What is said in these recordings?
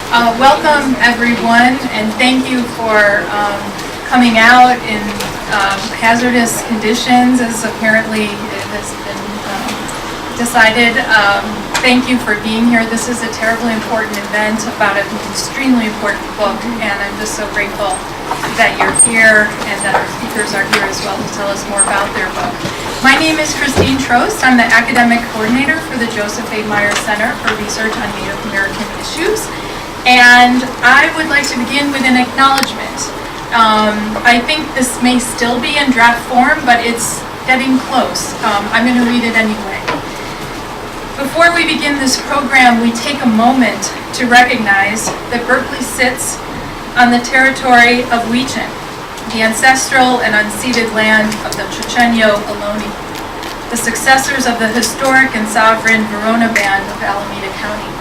Welcome everyone, and thank you for coming out in hazardous conditions, as apparently it has been decided. Thank you for being here. This is a terribly important event about an extremely important book, and I'm just so grateful that you're here and that our speakers are here as well to tell us more about their book. My name is Christine Trost. I'm the academic coordinator for the Joseph A. Myers Center for Research on Native American Issues. And I would like to begin with an acknowledgement. I think this may still be in draft form, but it's getting close. I'm going to read it anyway. Before we begin this program, we take a moment to recognize that Berkeley sits on the territory of Wechan, the ancestral and unceded land of the Chochenyo Ohlone, the successors of the historic and sovereign Verona Band of Alameda County.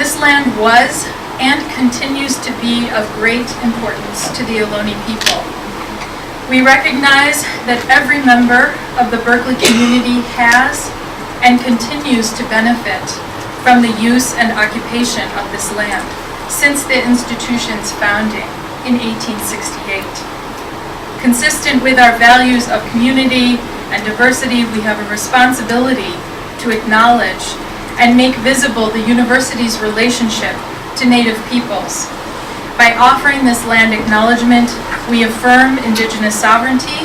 This land was and continues to be of great importance to the Ohlone people. We recognize that every member of the Berkeley community has and continues to benefit from the use and occupation of this land since the institution's founding in 1868. Consistent with our values of community and diversity, we have a responsibility to acknowledge and make visible the university's relationship to Native peoples. By offering this land acknowledgement, we affirm Indigenous sovereignty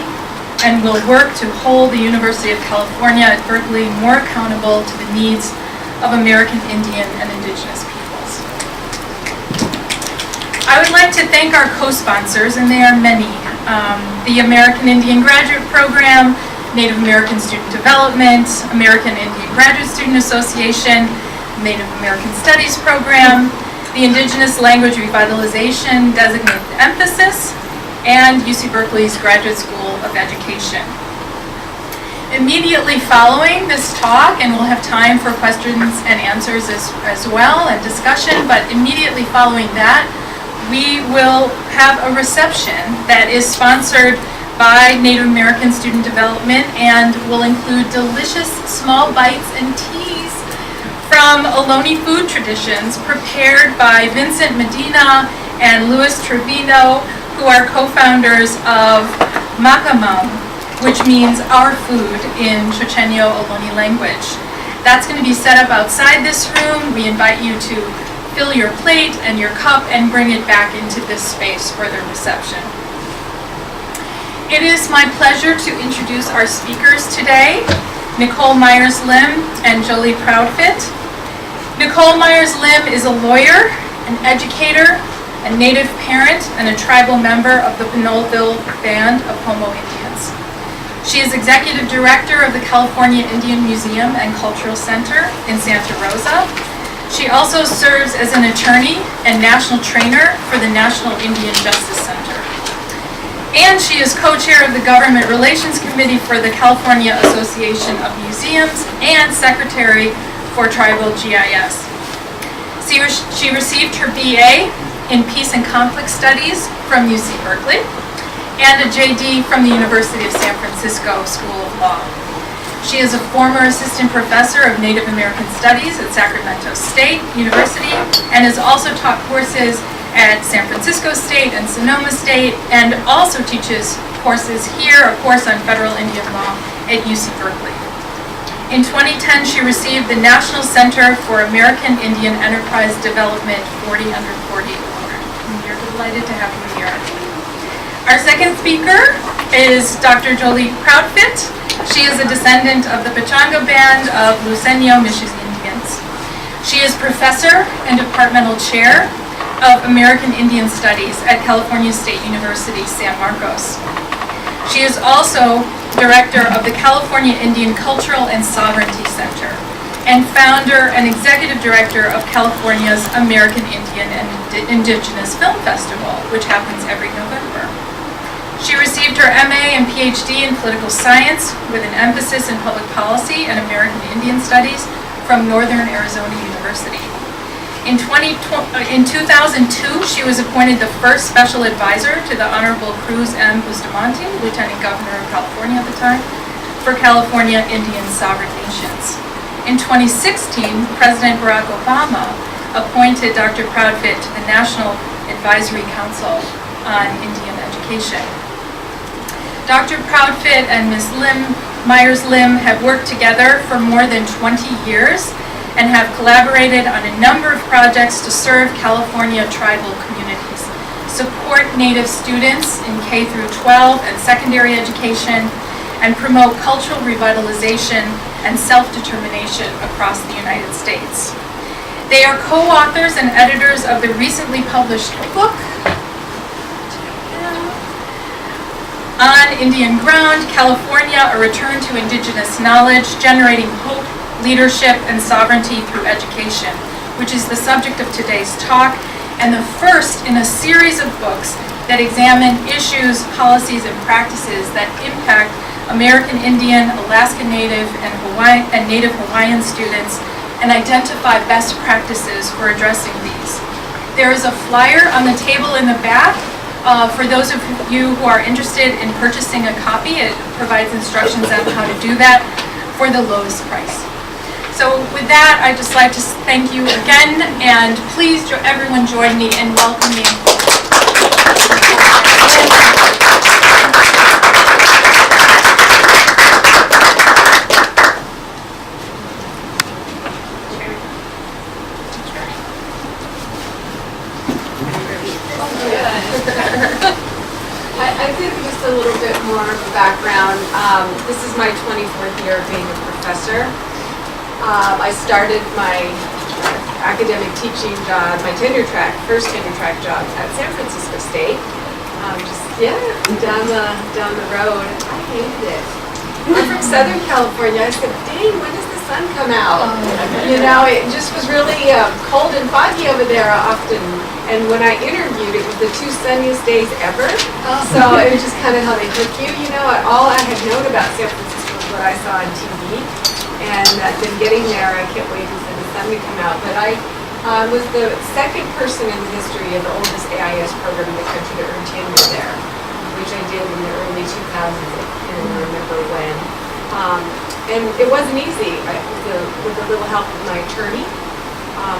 and will work to hold the University of California at Berkeley more accountable to the needs of American Indian and Indigenous peoples. I would like to thank our co-sponsors, and they are many. The American Indian Graduate Program, Native American Student Development, American Indian Graduate Student Association, Native American Studies Program, the Indigenous Language Revitalization Designated Emphasis, and UC Berkeley's Graduate School of Education. Immediately following this talk, and we'll have time for questions and answers as well and discussion, but immediately following that, we will have a reception that is sponsored by Native American Student Development and will include delicious small bites and teas from Ohlone food traditions prepared by Vincent Medina and Louis Trevino, who are co-founders of Makamam, which means our food in Chochenyo Ohlone language. That's going to be set up outside this room. We invite you to fill your plate and your cup and bring it back into this space for the reception. It is my pleasure to introduce our speakers today, Nicole Myers-Lim and Jolie Proudfit. Nicole Myers-Lim is a lawyer, an educator, a Native parent, and a tribal member of the Pinoleville Band of Homo Indians. She is executive director of the California Indian Museum and Cultural Center in Santa Rosa. She also serves as an attorney and national trainer for the National Indian Justice Center. And she is co-chair of the Government Relations Committee for the California Association of Museums and secretary for Tribal GIS. She received her BA in Peace and Conflict Studies from UC Berkeley and a JD from the University of San Francisco School of Law. She is a former assistant professor of Native American Studies at Sacramento State University and has also taught courses at San Francisco State and Sonoma State, and also teaches courses here, a course on federal Indian law at UC Berkeley. In 2010, she received the National Center for American Indian Enterprise Development 40 Under 40 Award. And we're delighted to have you here. Our second speaker is Dr. Jolie Proudfit. She is a descendant of the Pechanga Band of Luiseño Michis Indians. She is professor and departmental chair of American Indian Studies at California State University, San Marcos. She is also director of the California Indian Cultural and Sovereignty Center and founder and executive director of California's American Indian and Indigenous Film Festival, which happens every November. She received her MA and PhD in political science with an emphasis in public policy and American Indian Studies from Northern Arizona University. In 2002, she was appointed the first special advisor to the Honorable Cruz M. Bustamante, Lieutenant Governor of California at the time, for California Indian sovereign nations. In 2016, President Barack Obama appointed Dr. Proudfit to the National Advisory Council on Indian Education. Dr. Proudfit and Ms. Myers-Lim have worked together for more than 20 years and have collaborated on a number of projects to serve California tribal communities, support Native students in K through 12 and secondary education, and promote cultural revitalization and self-determination across the United States. They are co-authors and editors of the recently published book, On Indian Ground, California, A Return to Indigenous Knowledge, Generating Hope, Leadership, and Sovereignty Through Education, which is the subject of today's talk, and the first in a series of books that examine issues, policies, and practices that impact American Indian, Alaska Native, and Native Hawaiian students, and identify best practices for addressing these. There is a flyer on the table in the back. For those of you who are interested in purchasing a copy, it provides instructions on how to do that for the lowest price. So with that, I'd just like to thank you again, and please everyone join me in welcoming I think just a little bit more of a background. This is my 24th year of being a professor. I started my academic teaching job, my first tenure track job at San Francisco State. Down the road. I hated it. I'm from Southern California. I said, dang, when does the sun come out? You know, it just was really cold and foggy over there often. And when I interviewed, it was the 2 sunniest days ever. So it was just kind of how they hook you. You know, all I had known about San Francisco was what I saw on TV. And then getting there, I can't wait for the sun to come out. But I was the second person in the history of the oldest AIS program in the country to earn tenure there, which I did in the early 2000s. I can't remember when. And it wasn't easy. With a little help of my attorney.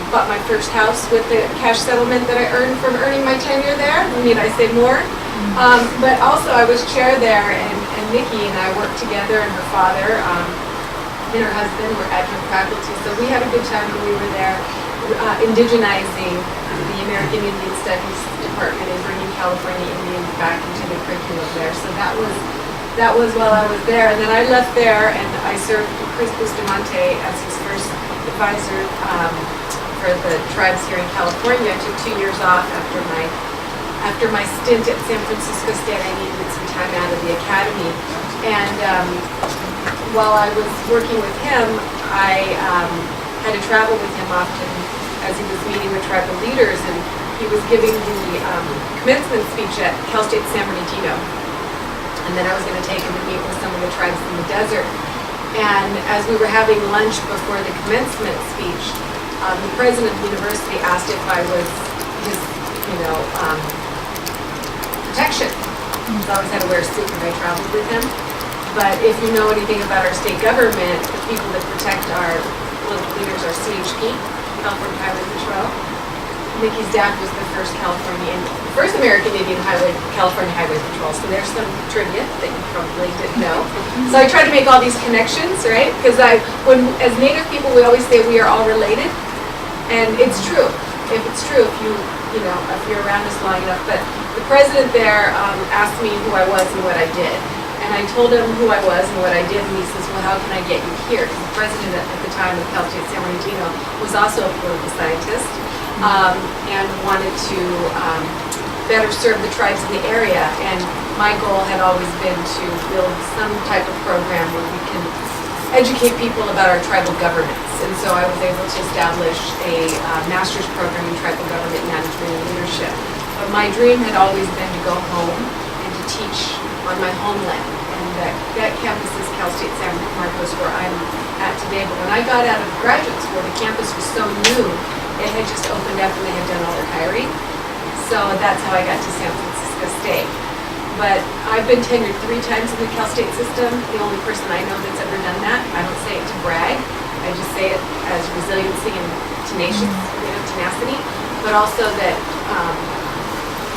Bought my first house with the cash settlement that I earned from earning my tenure there. Need I say more? But also I was chair there, and Nikki and I worked together, and her father and her husband were adjunct faculty. So we had a good time when we were there, indigenizing the American Indian Studies Department and bringing California Indians back into the curriculum there. So that was while I was there. And then I left there, and I served Chris Bustamante as his first advisor for the tribes here in California. I took 2 years off after my stint at San Francisco State. I needed some time out of the academy, and while I was working with him, I had to travel with him often as he was meeting with tribal leaders, and he was giving the commencement speech at Cal State San Bernardino, and then I was going to take him to meet with some of the tribes in the desert. And as we were having lunch before the commencement speech, the president of the university asked if I was his, protection. So I always had to wear a suit when I traveled with him. But if you know anything about our state government, the people that protect our political leaders are CHP, California Highway Patrol. Nikki's dad was the first American Indian California Highway Patrol. So there's some trivia that you probably didn't know. So I try to make all these connections, right? Because as Native people, we always say we are all related, and it's true. If it's true, if you're around us long enough. But the president there asked me who I was and what I did. And I told him who I was and what I did, and he says, well, how can I get you here? Because the president at the time of Cal State San Bernardino was also a political scientist and wanted to better serve the tribes in the area. And my goal had always been to build some type of program where we can educate people about our tribal governments. And so I was able to establish a master's program in tribal government management and leadership. But my dream had always been to go home and to teach on my homeland. And that campus is Cal State San Marcos, where I'm at today. But when I got out of graduate school, the campus was so new, it had just opened up and they had done all their hiring. So that's how I got to San Francisco State. But I've been tenured 3 times in the Cal State system. The only person I know that's ever done that. I don't say it to brag. I just say it as resiliency and tenacity, but also that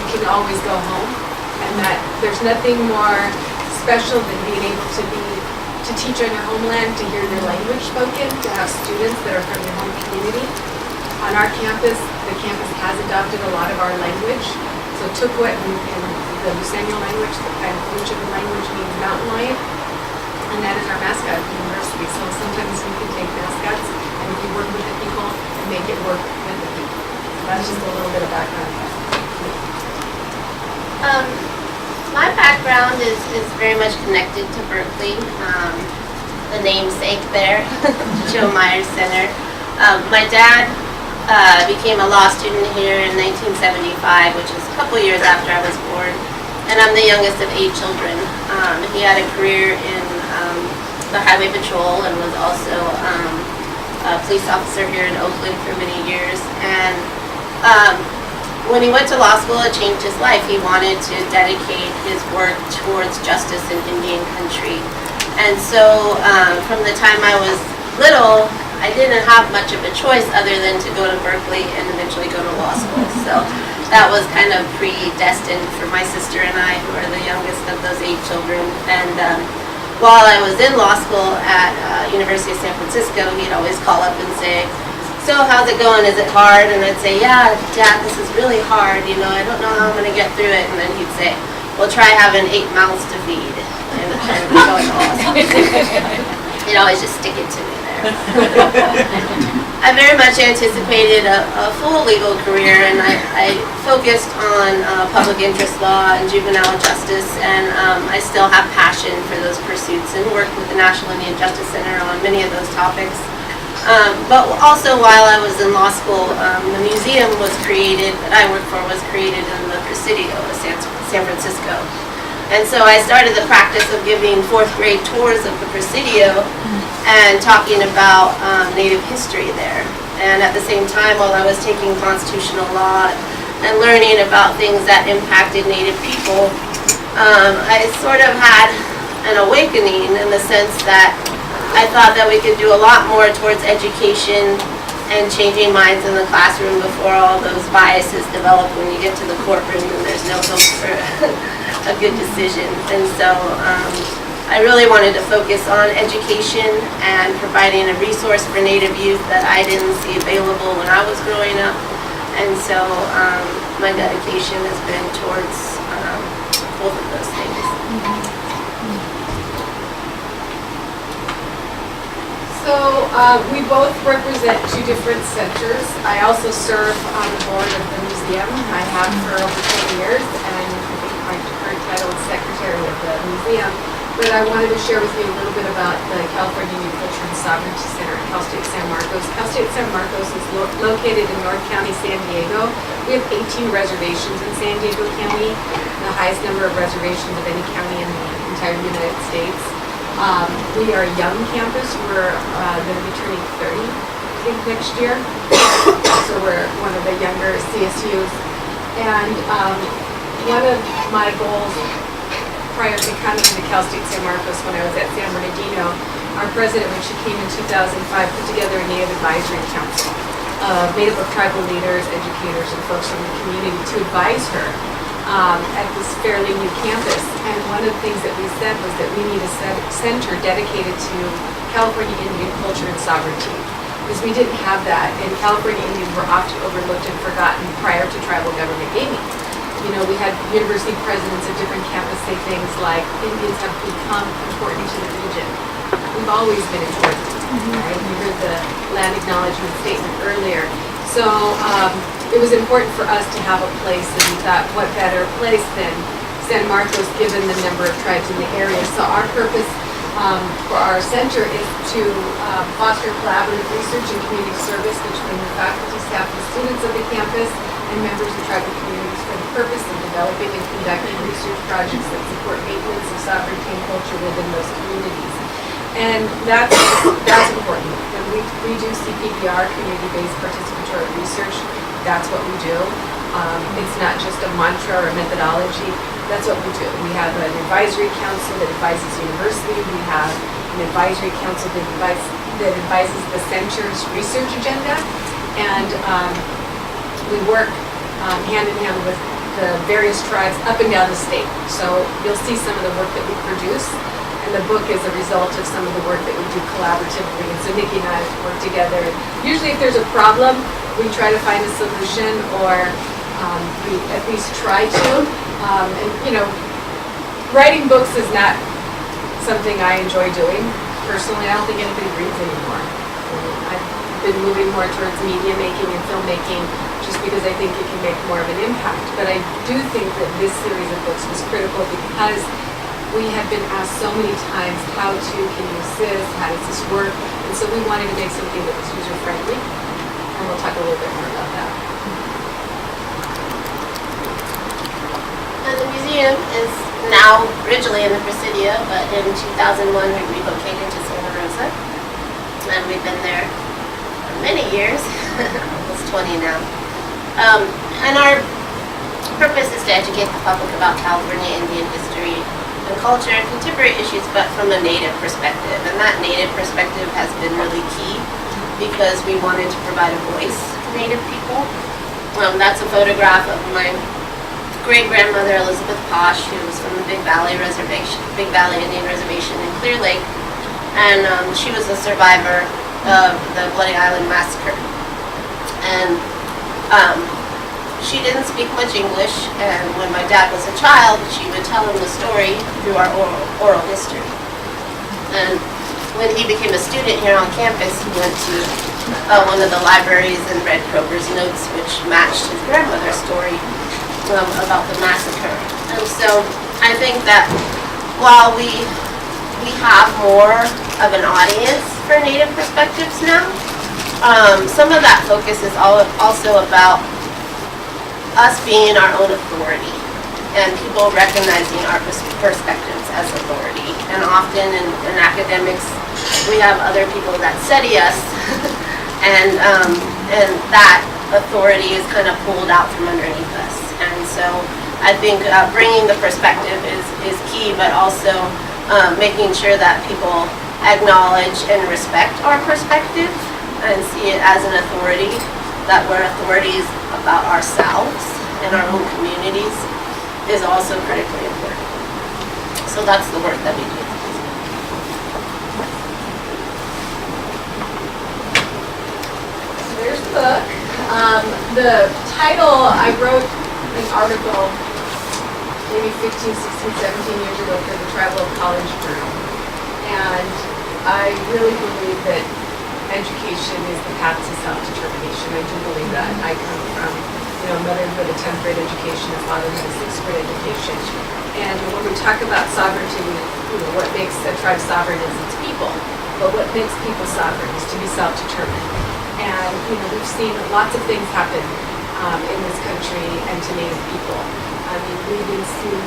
you can always go home, and that there's nothing more special than being able to teach on your homeland, to hear your language spoken, to have students that are from your home community. On our campus, the campus has adopted a lot of our language. So Tukwa in the Luiseño language, the Pamplucha language means mountain lion, and that is our mascot at the university. So sometimes you can take mascots, and if you work with the people, and make it work with the people. So that's just a little bit of background. My background is very much connected to Berkeley, the namesake there, Joe Myers Center. My dad became a law student here in 1975, which is a couple years after I was born, and I'm the youngest of 8 children. He had a career in the highway patrol and was also a police officer here in Oakland for many years. And when he went to law school, it changed his life. He wanted to dedicate his work towards justice in Indian country. And so from the time I was little, I didn't have much of a choice other than to go to Berkeley and eventually go to law school. So that was kind of predestined for my sister and I, who are the youngest of those 8 children. And while I was in law school at University of San Francisco, he'd always call up and say, "So how's it going? Is it hard?" And I'd say, "Yeah, Dad, this is really hard. You know, I don't know how I'm going to get through it." And then he'd say, "Well, try having 8 mouths to feed." And we go awesome. He'd always just stick it to me there. I very much anticipated a full legal career, and I focused on public interest law and juvenile justice, and I still have passion for those pursuits and work with the National Indian Justice Center on many of those topics. But also while I was in law school, the museum was created, that I worked for, was created in the Presidio of San Francisco. And so I started the practice of giving 4th grade tours of the Presidio and talking about Native history there. And at the same time, while I was taking constitutional law and learning about things that impacted Native people, I sort of had an awakening in the sense that I thought that we could do a lot more towards education and changing minds in the classroom before all those biases develop when you get to the courtroom and there's no hope for a good decision. And so I really wanted to focus on education and providing a resource for Native youth that I didn't see available when I was growing up. And so my dedication has been towards both of those things. So we both represent 2 different centers. I also serve on the board of the museum. I have for over 10 years, and I think my current title is secretary of the museum. But I wanted to share with you a little bit about the California Indian Culture and Sovereignty Center at Cal State San Marcos. Cal State San Marcos is located in North County, San Diego. We have 18 reservations in San Diego County, the highest number of reservations of any county in the entire United States. We are a young campus. We're going to be turning 30, I think, next year. So we're one of the younger CSUs. And one of my goals prior to coming to Cal State San Marcos, when I was at San Bernardino, our president, when she came in 2005, put together a Native Advisory Council made up of tribal leaders, educators, and folks from the community to advise her at this fairly new campus. And one of the things that we said was that we need a center dedicated to California Indian culture and sovereignty, because we didn't have that, and California Indians were often overlooked and forgotten prior to tribal government gaming. You know, we had university presidents of different campuses say things like, Indians have become important to the region. We've always been important, right? We heard the land acknowledgement statement earlier. So it was important for us to have a place, and we thought, what better place than San Marcos, given the number of tribes in the area. So our purpose for our center is to foster collaborative research and community service between the faculty, staff, and students of the campus and members of tribal communities for the purpose of developing and conducting research projects that support maintenance of sovereignty and culture within those communities. And that's important. When we do CPPR, community-based participatory research, that's what we do. It's not just a mantra or a methodology. That's what we do. We have an advisory council that advises the university. We have an advisory council that that advises the Center's research agenda, and we work hand in hand with the various tribes up and down the state. So you'll see some of the work that we produce, and the book is a result of some of the work that we do collaboratively. And so Nikki and I work together. Usually if there's a problem, we try to find a solution, or we at least try to. And you know, writing books is not something I enjoy doing. Personally, I don't think anybody reads anymore. I've been moving more towards media making and filmmaking, just because I think it can make more of an impact. But I do think that this series of books was critical because we have been asked so many times, how to, can you assist, how does this work? And so we wanted to make something that was user-friendly, and we'll talk a little bit more about that. And the museum is now originally in the Presidio, but in 2001 we relocated to Santa Rosa, and we've been there for many years, almost 20 now. And our purpose is to educate the public about California Indian history and culture and contemporary issues, but from a Native perspective. And that Native perspective has been really key because we wanted to provide a voice to Native people. That's a photograph of my great-grandmother Elizabeth Posh, who was from the Big Valley Indian Reservation in Clear Lake, and she was a survivor of the Bloody Island Massacre. And she didn't speak much English, and when my dad was a child, she would tell him the story through our oral history. And when he became a student here on campus, he went to one of the libraries and read Kroger's notes, which matched his grandmother's story about the massacre. And so I think that while we have more of an audience for Native perspectives now, some of that focus is also about us being our own authority and people recognizing our perspectives as authority. And often in academics, we have other people that study us, and that authority is kind of pulled out from underneath us. And so I think bringing the perspective is key, but also making sure that people acknowledge and respect our perspective and see it as an authority, that we're authorities about ourselves and our own communities is also critically important. So that's the work that we do. So there's the book. The title, I wrote an article maybe 15, 16, 17 years ago for the Tribal College Journal. And I really believe that education is the path to self-determination. I do believe that. I come from, a mother with a 10th grade education, a father with a 6th grade education. And when we talk about sovereignty, what makes a tribe sovereign is its people. But what makes people sovereign is to be self-determined. And, we've seen lots of things happen in this country and to Native people. I mean, we've been seeing,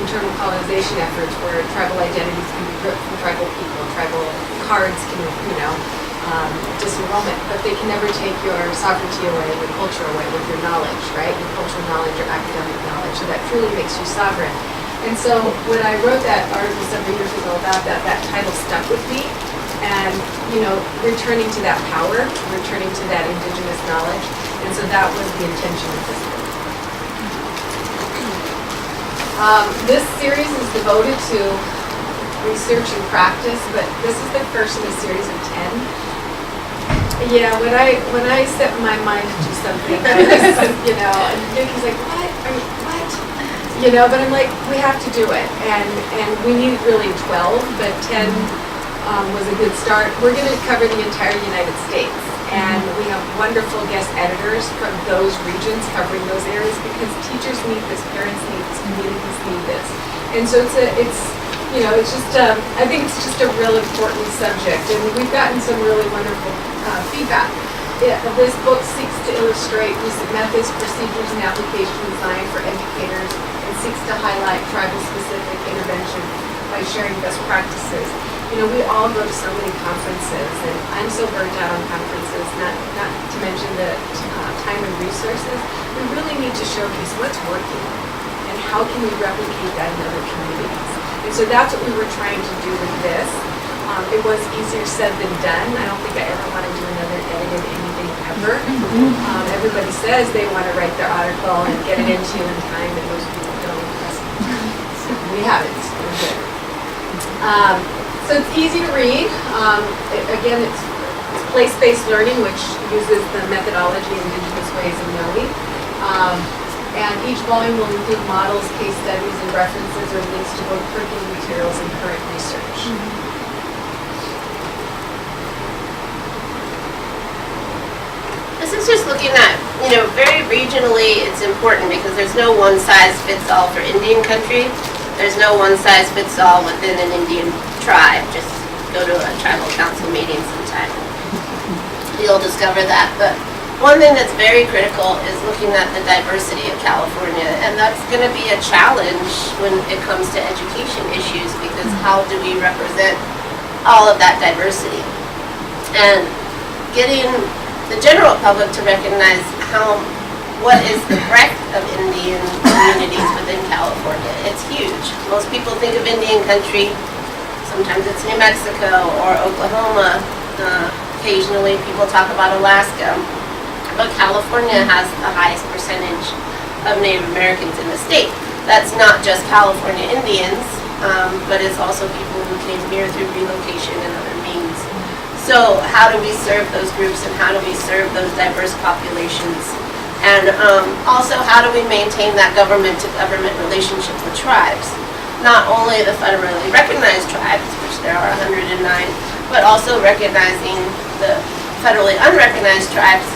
internal colonization efforts where tribal identities can be ripped from tribal people, tribal cards can, disenrollment, but they can never take your sovereignty away, your culture away with your knowledge, right? Your cultural knowledge, your academic knowledge, so that truly makes you sovereign. And so when I wrote that article several years ago about that title stuck with me, and, returning to that power, returning to that Indigenous knowledge, and so that was the intention of this book. This series is devoted to research and practice, but this is the first in a series of 10. Yeah, when I set my mind to do something, and Vicky's like, what? But I'm like, we have to do it, and we needed really 12, but 10 was a good start. We're going to cover the entire United States, and we have wonderful guest editors from those regions covering those areas because teachers need this, parents need this, communities need this, and so I think it's just a real important subject, and we've gotten some really wonderful feedback. This book seeks to illustrate recent methods, procedures, and applications designed for educators, and seeks to highlight tribal-specific intervention by sharing best practices. We all go to so many conferences, and I'm so burnt out on conferences, not to mention the time and resources. We really need to showcase what's working, and how can we replicate that in other communities. And so that's what we were trying to do with this. It was easier said than done. I don't think I ever want to do another edit of anything ever. Everybody says they want to write their article and get it into in time, and most people don't. We haven't. We're good. So it's easy to read. Again, it's place-based learning, which uses the methodology Indigenous ways of knowing. And each volume will include models, case studies, and references or links to both curriculum materials and current research. This is just looking at, very regionally it's important because there's no one size fits all for Indian country. There's no one size fits all within an Indian tribe. Just go to a tribal council meeting sometime. You'll discover that. But one thing that's very critical is looking at the diversity of California, and that's going to be a challenge when it comes to education issues, because how do we represent all of that diversity? And getting the general public to recognize what is the breadth of Indian communities within California. It's huge. Most people think of Indian country, sometimes it's New Mexico or Oklahoma. Occasionally people talk about Alaska. But California has the highest percentage of Native Americans in the state. That's not just California Indians, but it's also people who came here through relocation and other means. So how do we serve those groups, and how do we serve those diverse populations? And also, how do we maintain that government-to-government relationship with tribes? Not only the federally recognized tribes, which there are 109, but also recognizing the federally unrecognized tribes,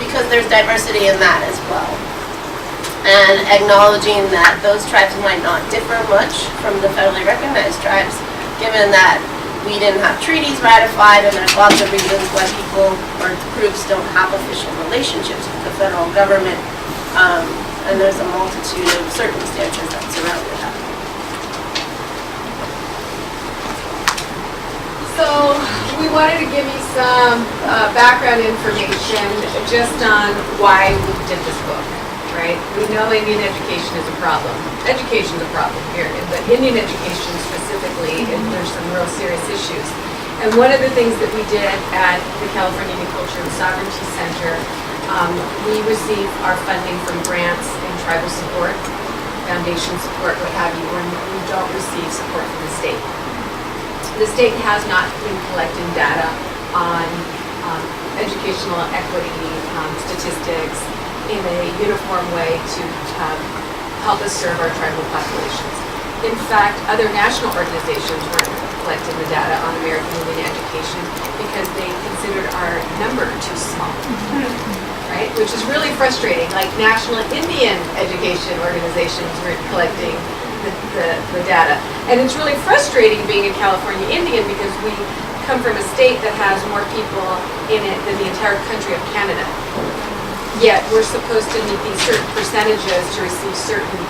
because there's diversity in that as well. And acknowledging that those tribes might not differ much from the federally recognized tribes, given that we didn't have treaties ratified, and there's lots of reasons why people or groups don't have official relationships with the federal government, and there's a multitude of circumstances that surround that. So we wanted to give you some background information just on why we did this book, right? We know Indian education is a problem. Education is a problem, period. But Indian education specifically, there's some real serious issues. And one of the things that we did at the California Indian Culture and Sovereignty Center, we receive our funding from grants and tribal support, foundation support, what have you, when we don't receive support from the state. The state has not been collecting data on educational equity statistics in a uniform way to help us serve our tribal populations. In fact, other national organizations weren't collecting the data on American Indian education because they considered our number too small, right? Which is really frustrating. Like national Indian education organizations weren't collecting the data. And it's really frustrating being a California Indian because we come from a state that has more people in it than the entire country of Canada. Yet we're supposed to meet these certain percentages to receive certain,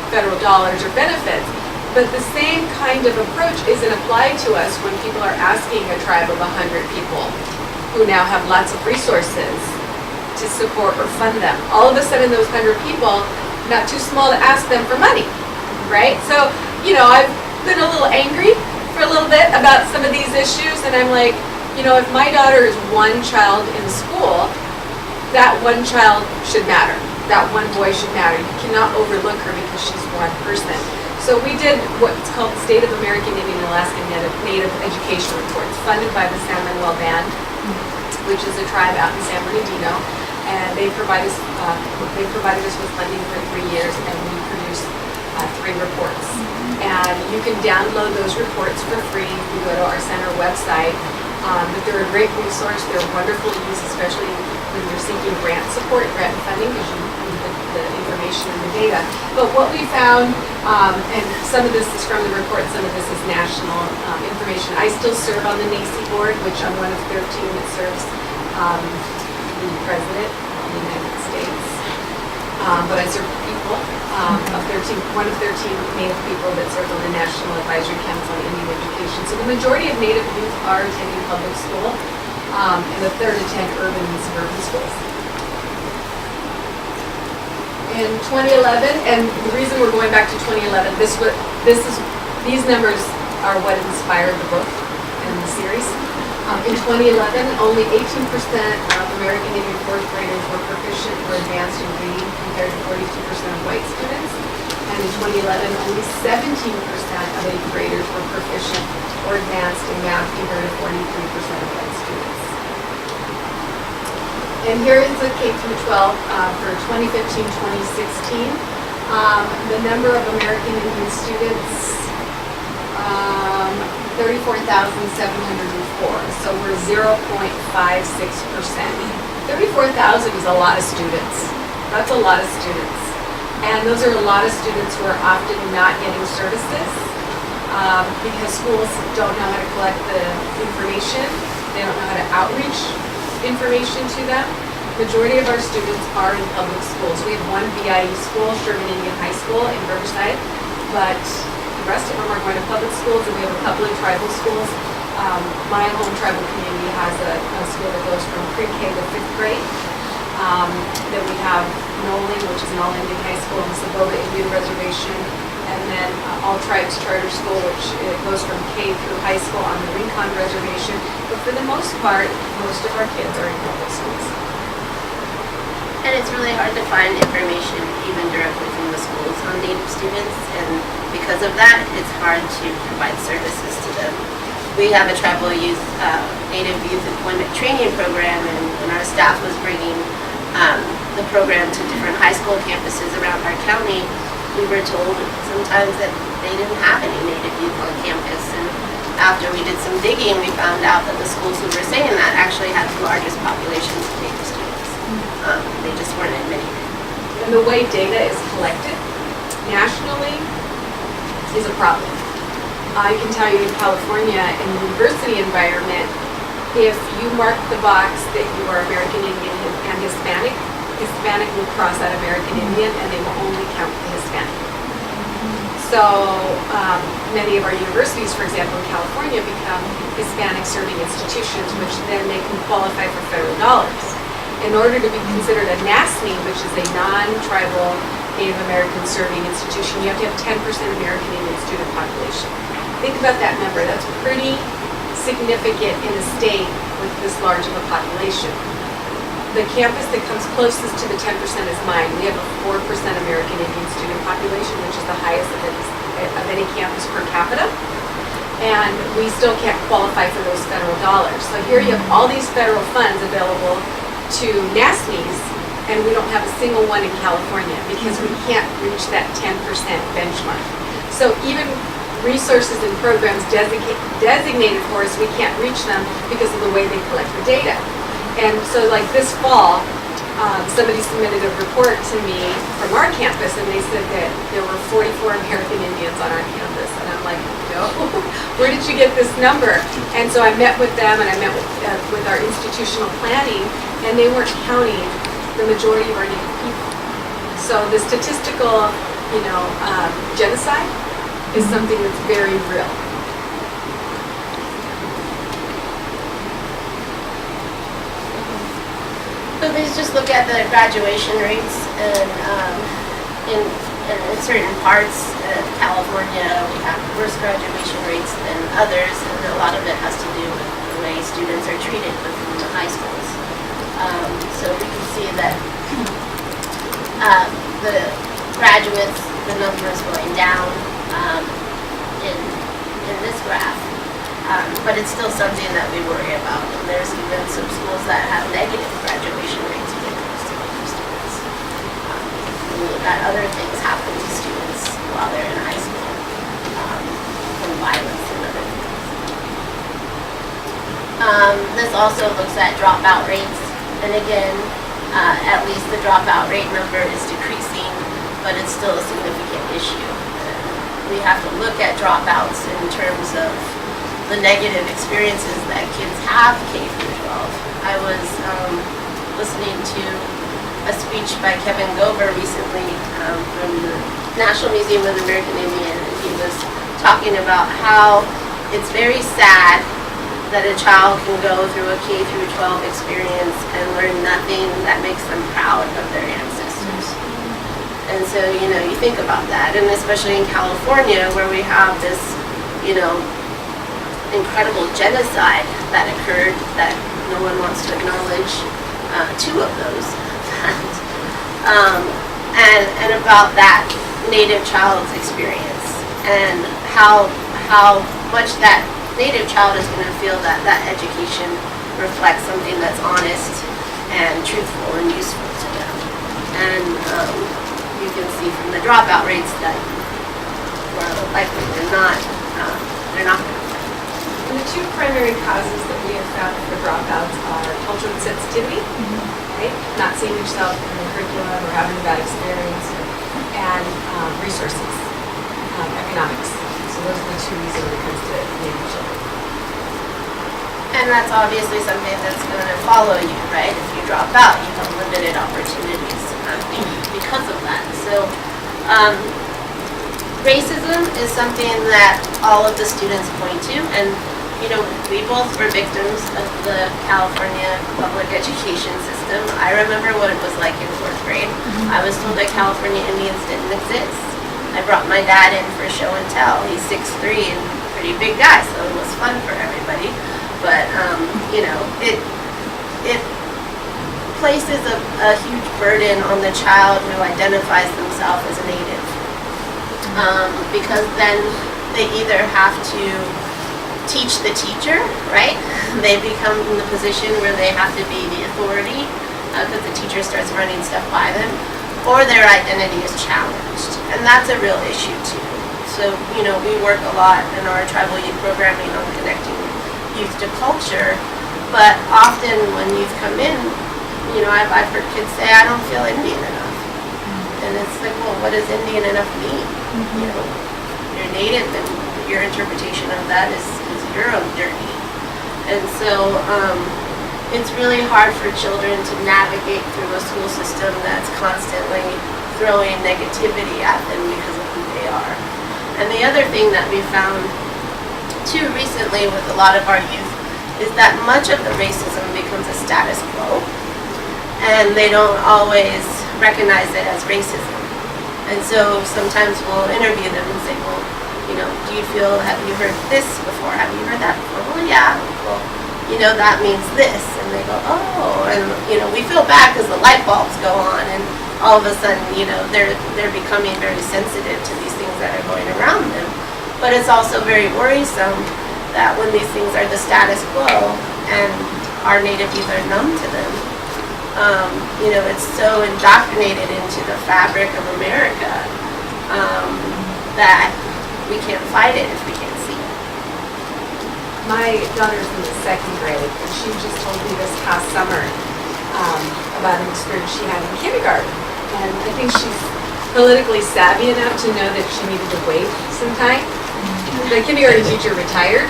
federal dollars or benefits. But the same kind of approach isn't applied to us when people are asking a tribe of 100 people who now have lots of resources to support or fund them. All of a sudden those 100 people, not too small to ask them for money, right? So, I've been a little angry for a little bit about some of these issues, and I'm like, if my daughter is one child in school, that one child should matter. That one boy should matter. You cannot overlook her because she's one person. So we did what's called the State of American Indian and Alaskan Native Education Report. It's funded by the San Manuel Band, which is a tribe out in San Bernardino, and they provided us with funding for 3 years, and we produced 3 reports. And you can download those reports for free if you go to our center website. But they're a great resource. They're wonderful to use, especially when you're seeking grant support, grant funding, because you need the information and the data. But what we found, and some of this is from the report, some of this is national information. I still serve on the NACI board, which I'm one of 13 that serves the President of the United States. But I serve people one of 13 Native people that serve on the National Advisory Council on Indian Education. So the majority of Native youth are attending public school, and a third attend urban and suburban schools. In 2011, and the reason we're going back to 2011, these numbers are what inspired the book and the series. In 2011, only 18% of American Indian fourth graders were proficient or advanced in reading compared to 42% of white students. And in 2011, only 17% of eighth graders were proficient or advanced in math compared to 43% of white students. And here is the K through 12 for 2015-2016. The number of American Indian students, 34,704, so we're 0.56%. 34,000 is a lot of students. That's a lot of students. And those are a lot of students who are often not getting services because schools don't know how to collect the information. They don't know how to outreach information to them. Majority of our students are in public schools. We have one VIE school, Sherman Indian High School in Riverside, but the rest of them are going to public schools, and we have a couple of tribal schools. My home tribal community has a school that goes from pre-K to 5th grade. Then we have Nolan, which is an all-Indian high school on the Saboba Indian Reservation, and then All Tribes Charter School, which it goes from K through high school on the Rincon Reservation. But for the most part, most of our kids are in public schools. And it's really hard to find information even directly from the schools on Native students, and because of that, it's hard to provide services to them. We have a tribal youth, Native Youth Employment Training Program, and when our staff was bringing the program to different high school campuses around our county, we were told sometimes that they didn't have any Native youth on campus. And after we did some digging, we found out that the schools who were saying that actually had the largest populations of Native students. They just weren't admitting it. And the way data is collected nationally is a problem. I can tell you in California, in the university environment, if you mark the box that you are American Indian and Hispanic, Hispanic will cross out American Indian and they will only count the Hispanic. So many of our universities, for example, in California, become Hispanic serving institutions, which then they can qualify for federal dollars. In order to be considered a NASME, which is a non-tribal Native American serving institution, you have to have 10% American Indian student population. Think about that number. That's pretty significant in a state with this large of a population. The campus that comes closest to the 10% is mine. We have a 4% American Indian student population, which is the highest of any campus per capita. And we still can't qualify for those federal dollars. So here you have all these federal funds available to NASMEs, and we don't have a single one in California because we can't reach that 10% benchmark. So even resources and programs designated for us, we can't reach them because of the way they collect the data. And so like this fall, somebody submitted a report to me from our campus, and they said that there were 44 American Indians on our campus. And I'm like, no, where did you get this number? And so I met with them, and I met with our institutional planning, and they weren't counting the majority of our Native people. So the statistical, genocide is something that's very real. So let's just look at the graduation rates, and in certain parts of California, we have worse graduation rates than others, and a lot of it has to do with the way students are treated within the high schools. So we can see that the graduates, the number is going down in this graph. But it's still something that we worry about. And there's even some schools that have negative graduation rates when it comes to Native students. That other things happen to students while they're in high school, from violence and other things. This also looks at dropout rates. And again, at least the dropout rate number is decreasing, but it's still a significant issue. We have to look at dropouts in terms of the negative experiences that kids have K through 12. I was listening to a speech by Kevin Gover recently from the National Museum of the American Indian, and he was talking about how it's very sad that a child can go through a K through 12 experience and learn nothing that makes them proud of their ancestors. And so, you think about that, and especially in California, where we have this you know, incredible genocide that occurred that no one wants to acknowledge, 2 of those. And about that Native child's experience and how much that Native child is going to feel that that education reflects something that's honest and truthful and useful to them. And you can see from the dropout rates that more likely than not, they're not going to. And the 2 primary causes that we have found for dropouts are cultural insensitivity, right? Not seeing yourself in the curriculum or having a bad experience, and resources, economics. So those are the 2 reasons when it comes to Native children. And that's obviously something that's going to follow you, right? If you drop out, you have limited opportunities because of that. So racism is something that all of the students point to, and you know, we both were victims of the California public education system. I remember what it was like in 4th grade. I was told that California Indians didn't exist. I brought my dad in for show and tell. He's 6'3" and a pretty big guy, so it was fun for everybody. But, you know, it places a huge burden on the child who identifies themselves as a Native. Because then they either have to teach the teacher, right? They become in the position where they have to be the authority because the teacher starts running stuff by them, or their identity is challenged. And that's a real issue too. So, you know, we work a lot in our tribal youth programming on connecting youth to culture, but often when youth come in, you know, I've heard kids say, I don't feel Indian enough. And it's like, well, what does Indian enough mean? You know, you're Native and your interpretation of that is your own journey. And so it's really hard for children to navigate through a school system that's constantly throwing negativity at them because of who they are. And the other thing that we found too recently with a lot of our youth is that much of the racism becomes a status quo, and they don't always recognize it as racism. And so sometimes we'll interview them and say, well, you know, do you feel, have you heard this before? Have you heard that before? Well, yeah. Well, you know, that means this. And they go, oh. And, you know, we feel bad because the light bulbs go on and all of a sudden, you know, they're becoming very sensitive to these things that are going around them. But it's also very worrisome that when these things are the status quo and our Native youth are numb to them, you know, it's so indoctrinated into the fabric of America that we can't fight it if we can't see it. My daughter's in the 2nd grade, and she just told me this past summer about an experience she had in kindergarten. And I think she's politically savvy enough to know that she needed to wait some time. The kindergarten teacher retired,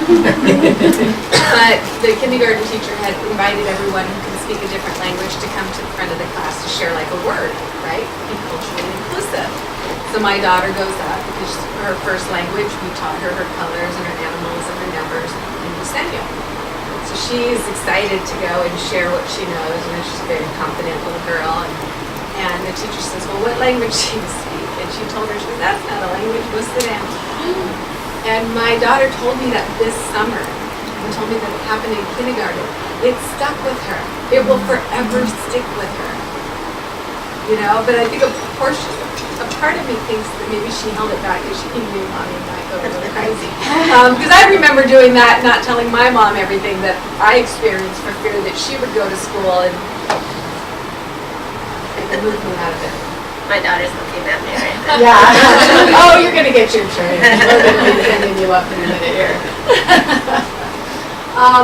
but the kindergarten teacher had invited everyone who can speak a different language to come to the front of the class to share like a word, right? Be culturally inclusive. So my daughter goes up because her first language, we taught her her colors and her animals and her numbers in Decennial. So she's excited to go and share what she knows, and she's a very confident little girl. And the teacher says, well, what language do you speak? And she told her, she goes, that's not a language, go sit down. And my daughter told me that this summer, and told me that it happened in kindergarten. It stuck with her. It will forever stick with her. You know, but I think a part of me thinks that maybe she held it back because she knew Mommy might go a little crazy. Because I remember doing that, not telling my mom everything that I experienced for fear that she would go to school and move me out of it. My daughter's looking at me right now. Yeah. Oh, you're going to get your train. We're going to be sending you up in a minute here.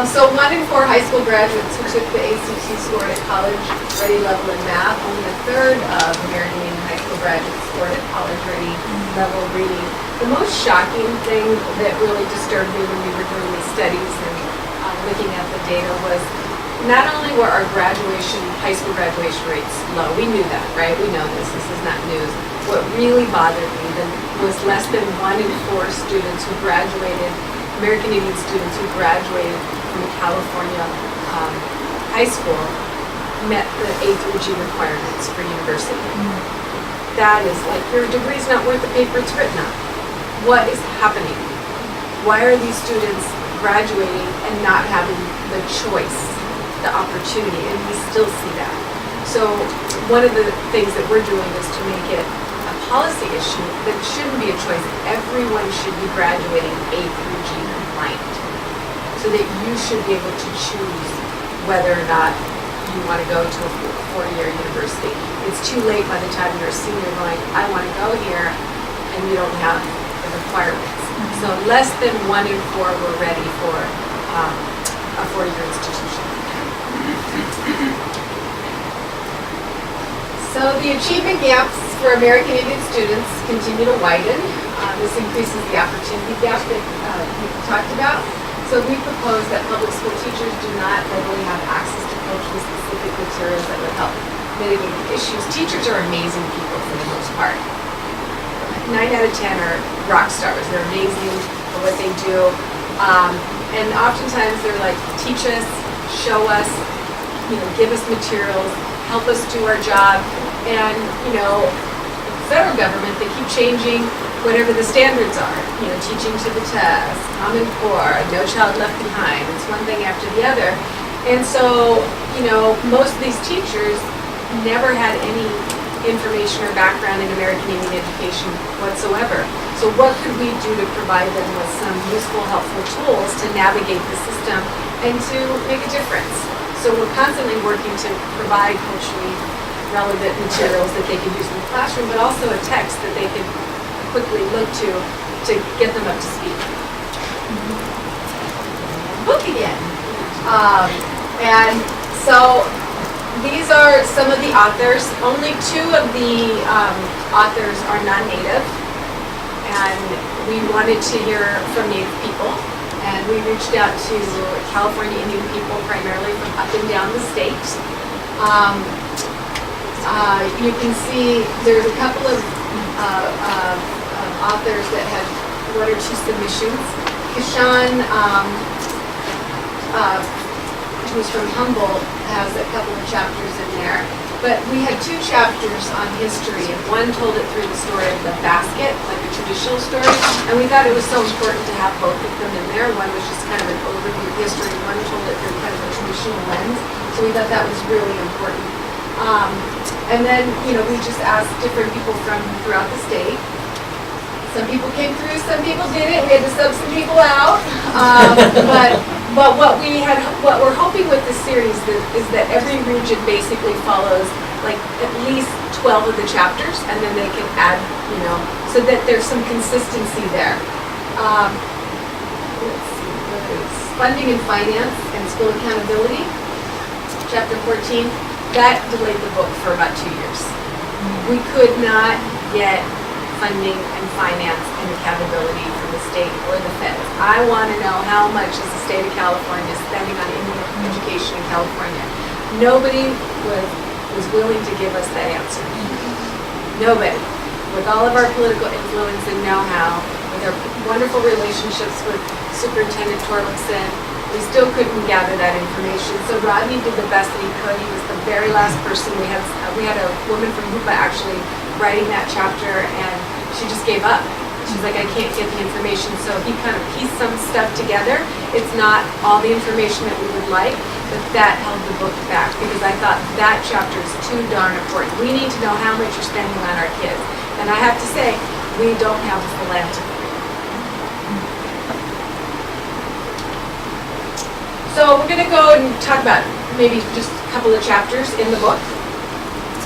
So 1 in 4 high school graduates who took the ACT scored at college ready level in math. Only a third of American Indian high school graduates scored at college ready level reading. The most shocking thing that really disturbed me when we were doing these studies and looking at the data was not only were our high school graduation rates low, we knew that, right? We know this is not news. What really bothered me was less than 1 in 4 students who graduated, American Indian students who graduated from California high school met the A through G requirements for university. That is like, your degree's not worth the paper it's written on. What is happening? why are these students graduating and not having the choice, the opportunity, and we still see that. So one of the things that we're doing is to make it a policy issue that shouldn't be a choice. Everyone should be graduating A through G compliant, so that you should be able to choose whether or not you want to go to a four-year university. It's too late by the time you're a senior going, I want to go here, and you don't have the requirements. So less than 1 in 4 were ready for a four-year institution. So the achievement gaps for American Indian students continue to widen. This increases the opportunity gap that we talked about. So we propose that public school teachers do not legally have access to culturally specific materials that would help mitigate the issues. Teachers are amazing people for the most part. 9 out of 10 are rock stars. They're amazing for what they do. And oftentimes they're like, teach us, show us, give us materials, help us do our job. And, federal government, they keep changing whatever the standards are. Teaching to the test, Common Core, No Child Left Behind. It's one thing after the other. And so, most of these teachers never had any information or background in American Indian education whatsoever. So what could we do to provide them with some useful, helpful tools to navigate the system and to make a difference? So we're constantly working to provide culturally relevant materials that they can use in the classroom, but also a text that they can quickly look to get them up to speed. Book again. And so these are some of the authors. Only 2 of the authors are non-native, and we wanted to hear from Native people, and we reached out to California Indian people primarily from up and down the state. You can see there's a couple of authors that had 1 or 2 submissions. Kishan, who's from Humboldt, has a couple of chapters in there. But we had 2 chapters on history, and one told it through the story of the basket, like a traditional story. And we thought it was so important to have both of them in there. One was just kind of an overview of history, and one told it through kind of a traditional lens. So we thought that was really important. And then, we just asked different people from throughout the state. Some people came through, some people didn't. We had to sub some people out. But what we're hoping with this series is that every region basically follows like at least 12 of the chapters, and then they can add, so that there's some consistency there. Let's see, what is funding and finance and school accountability. Chapter 14, that delayed the book for about 2 years. We could not get funding and finance and accountability from the state or the feds. I want to know how much is the state of California spending on Indian education in California. Nobody was willing to give us that answer. Nobody. With all of our political influence and know-how, with our wonderful relationships with Superintendent Torlakson, we still couldn't gather that information. So Rodney did the best that he could. He was the very last person. We had a woman from Hoopa actually writing that chapter, and she just gave up. She's like, I can't get the information. So he kind of pieced some stuff together. It's not all the information that we would like, but that held the book back because I thought that chapter is too darn important. We need to know how much you're spending on our kids. And I have to say, we don't have a philanthropy. So we're going to go and talk about maybe just a couple of chapters in the book.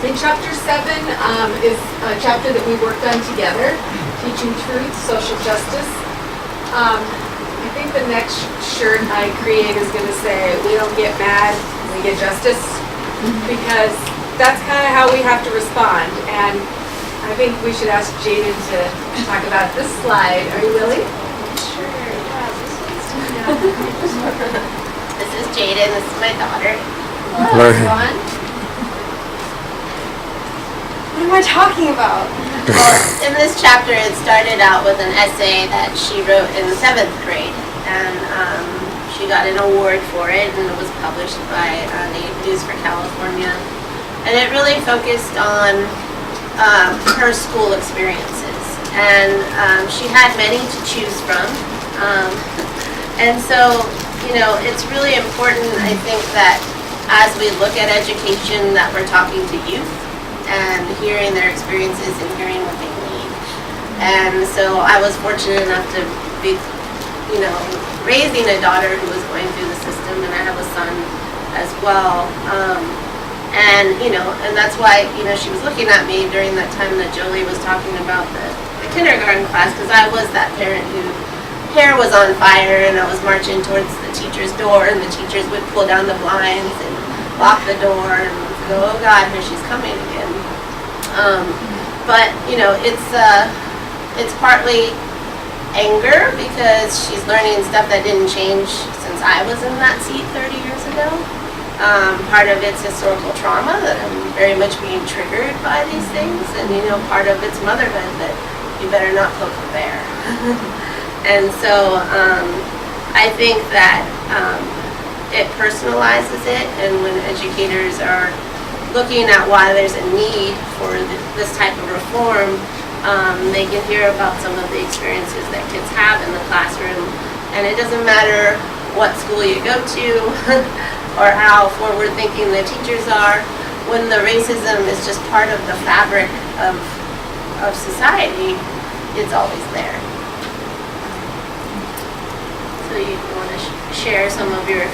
In chapter 7 is a chapter that we worked on together, Teaching Truth, Social Justice. I think the next shirt I create is going to say, we don't get mad, we get justice, because that's kind of how we have to respond. And I think we should ask Jayden to talk about this slide. Are you willing? Sure, yeah, this one's This is Jayden, this is my daughter. Hello, everyone. What am I talking about? Well, in this chapter, it started out with an essay that she wrote in 7th grade, and she got an award for it, and it was published by Native News for California. And it really focused on her school experiences, and she had many to choose from. And so, you know, it's really important, I think, that as we look at education, that we're talking to youth and hearing their experiences and hearing what they need. And so I was fortunate enough to be, you know, raising a daughter who was going through the system, and I have a son as well. And, you know, and that's why, you know, she was looking at me during that time that Jolie was talking about the kindergarten class, because I was that parent who hair was on fire and I was marching towards the teacher's door, and the teachers would pull down the blinds and lock the door and go, oh God, here she's coming again. But, you know, it's partly anger because she's learning stuff that didn't change since I was in that seat 30 years ago. Part of it's historical trauma, that I'm very much being triggered by these things, and, you know, part of it's motherhood, that you better not poke the bear. And so I think that it personalizes it, and when educators are looking at why there's a need for this type of reform, they can hear about some of the experiences that kids have in the classroom. And it doesn't matter what school you go to or how forward-thinking the teachers are, when the racism is just part of the fabric of society, it's always there. So you want to share some of your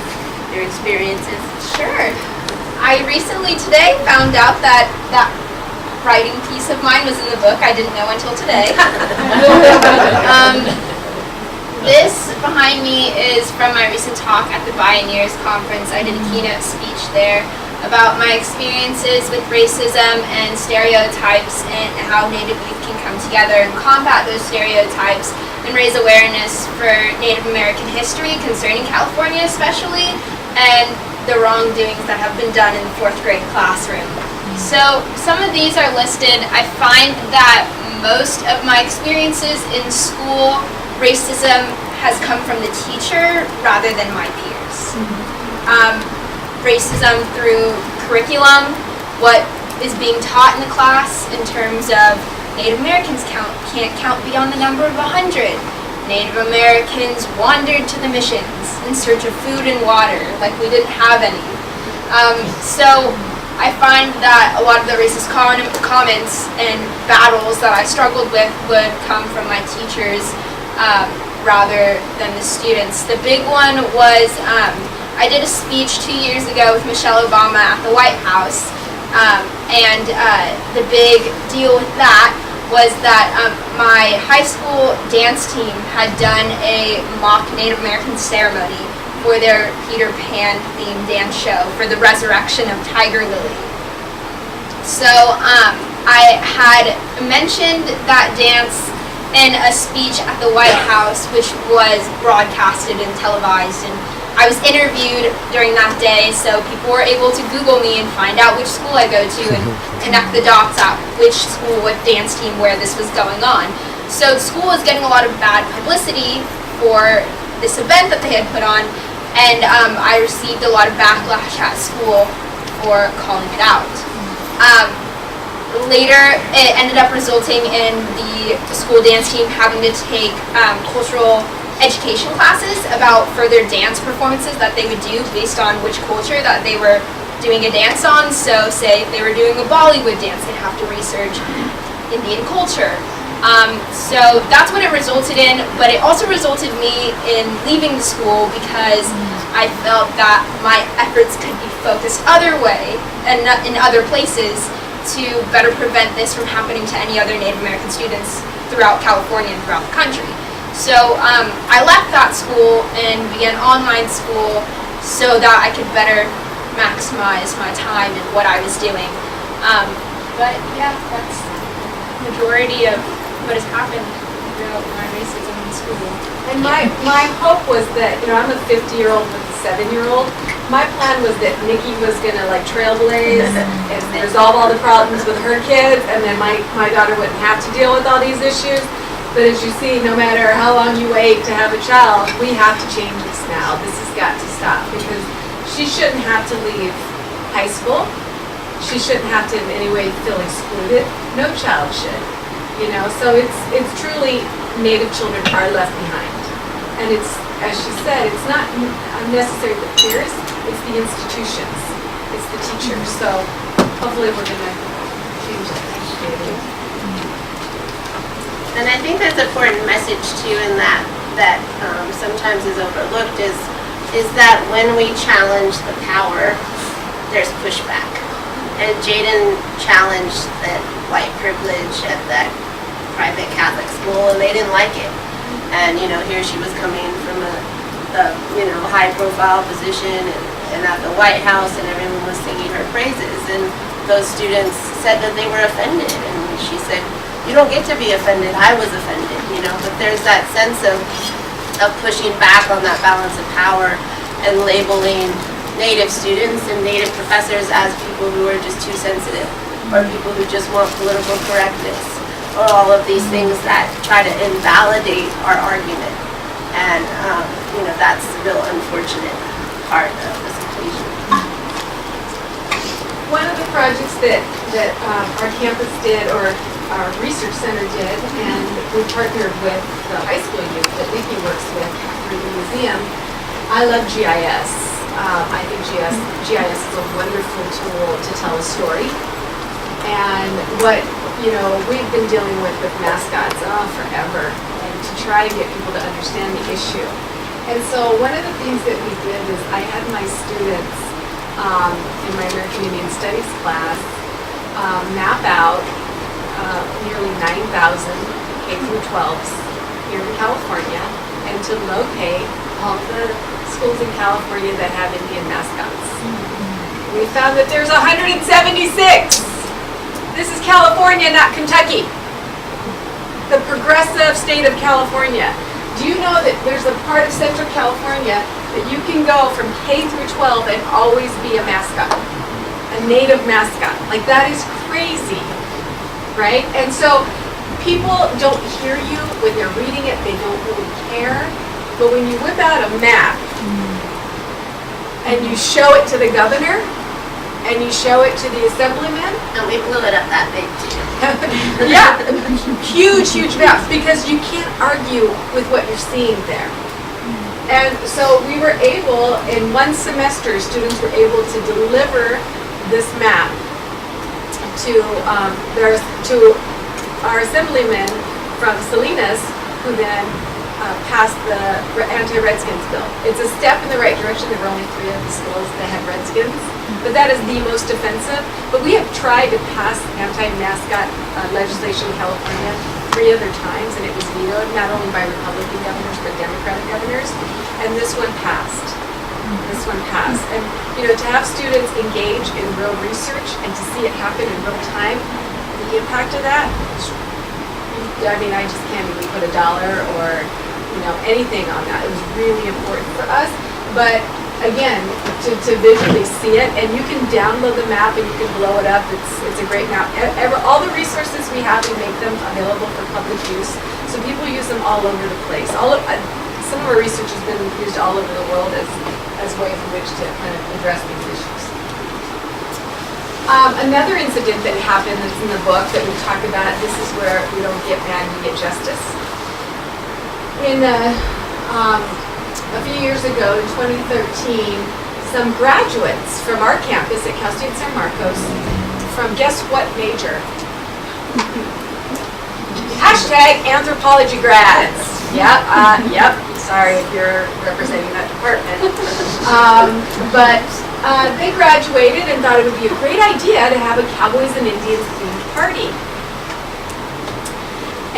experiences? Sure. I recently today found out that writing piece of mine was in the book. I didn't know until today. This behind me is from my recent talk at the Pioneers Conference. I did a keynote speech there about my experiences with racism and stereotypes, and how Native youth can come together and combat those stereotypes and raise awareness for Native American history concerning California especially, and the wrongdoings that have been done in the 4th grade classroom. So some of these are listed. I find that most of my experiences in school, racism has come from the teacher rather than my peers. Racism through curriculum, what is being taught in the class in terms of Native Americans can't count beyond the number of 100. Native Americans wandered to the missions in search of food and water, like we didn't have any. So I find that a lot of the racist comments and battles that I struggled with would come from my teachers rather than the students. The big one was, I did a speech 2 years ago with Michelle Obama at the White House, and the big deal with that was that my high school dance team had done a mock Native American ceremony for their Peter Pan themed dance show for the resurrection of Tiger Lily. So I had mentioned that dance in a speech at the White House, which was broadcasted and televised, and I was interviewed during that day, so people were able to Google me and find out which school I go to and connect the dots at which school, what dance team, where this was going on. So the school was getting a lot of bad publicity for this event that they had put on, and I received a lot of backlash at school for calling it out. Later, it ended up resulting in the school dance team having to take cultural education classes about further dance performances that they would do based on which culture that they were doing a dance on. So say if they were doing a Bollywood dance, they'd have to research Indian culture. So that's what it resulted in, but it also resulted me in leaving the school because I felt that my efforts could be focused other way and in other places to better prevent this from happening to any other Native American students throughout California and throughout the country. So I left that school and began online school so that I could better maximize my time and what I was doing. But yeah, that's the majority of what has happened throughout my racism in school. And my hope was that, you know, I'm a 50-year-old with a 7-year-old. My plan was that Nikki was gonna like trailblaze and resolve all the problems with her kids, and then my daughter wouldn't have to deal with all these issues. But as you see, no matter how long you wait to have a child, we have to change this now. This has got to stop, because she shouldn't have to leave high school. She shouldn't have to in any way feel excluded. No child should, you know. So it's truly Native children are left behind. And it's, as she said, it's not unnecessary the peers, it's the institutions, it's the teachers. So hopefully we're going to change that. And I think there's an important message too in that sometimes is overlooked is that when we challenge the power, there's pushback. And Jayden challenged that white privilege at that private Catholic school, and they didn't like it. And here she was coming from a high profile position and at the White House, and everyone was singing her praises. And those students said that they were offended, and she said, "You don't get to be offended. I was offended." But there's that sense of pushing back on that balance of power and labeling Native students and Native professors as people who are just too sensitive, or people who just want political correctness, or all of these things that try to invalidate our argument. And that's the real unfortunate part of this equation. One of the projects that our campus did, or our research center did, and we partnered with the high school youth that Nikki works with through the museum. I love GIS. I think GIS is a wonderful tool to tell a story. And what we've been dealing with mascots forever, and to try to get people to understand the issue. And so one of the things that we did is I had my students in my American Indian Studies class map out nearly 9,000 K through 12s here in California, and to locate all the schools in California that have Indian mascots. We found that there's 176. This is California, not Kentucky. The progressive state of California. Do you know that there's a part of Central California that you can go from K through 12 and always be a mascot, a native mascot? Like, that is crazy, right? And so people don't hear you when they're reading it, they don't really care. But when you whip out a map and you show it to the governor and you show it to the assemblyman, And we blew it up that big too. yeah, huge maps, because you can't argue with what you're seeing there. And so we were able, in one semester, students were able to deliver this map to our assemblyman from Salinas, who then passed the anti-Redskins bill. It's a step in the right direction. There were only 3 of the schools that had Redskins, but that is the most offensive. But we have tried to pass anti-mascot legislation in California 3 other times, and it was vetoed, not only by Republican governors, but Democratic governors, and this one passed. This one passed. And to have students engage in real research and to see it happen in real time, the impact of that, I just can't even put $1 or anything on that. It was really important for us. But again, to visually see it, and you can download the map and you can blow it up. It's a great map. All the resources we have, we make them available for public use, so people use them all over the place. Some of our research has been used all over the world as ways in which to kind of address these issues. Another incident that happened that's in the book that we talk about, this is where we don't get mad, we get justice. In a few years ago, in 2013, some graduates from our campus at Cal State San Marcos, from guess what major? Hashtag anthropology grads. Yep. Sorry if you're representing that department. But they graduated and thought it would be a great idea to have a Cowboys and Indians themed party.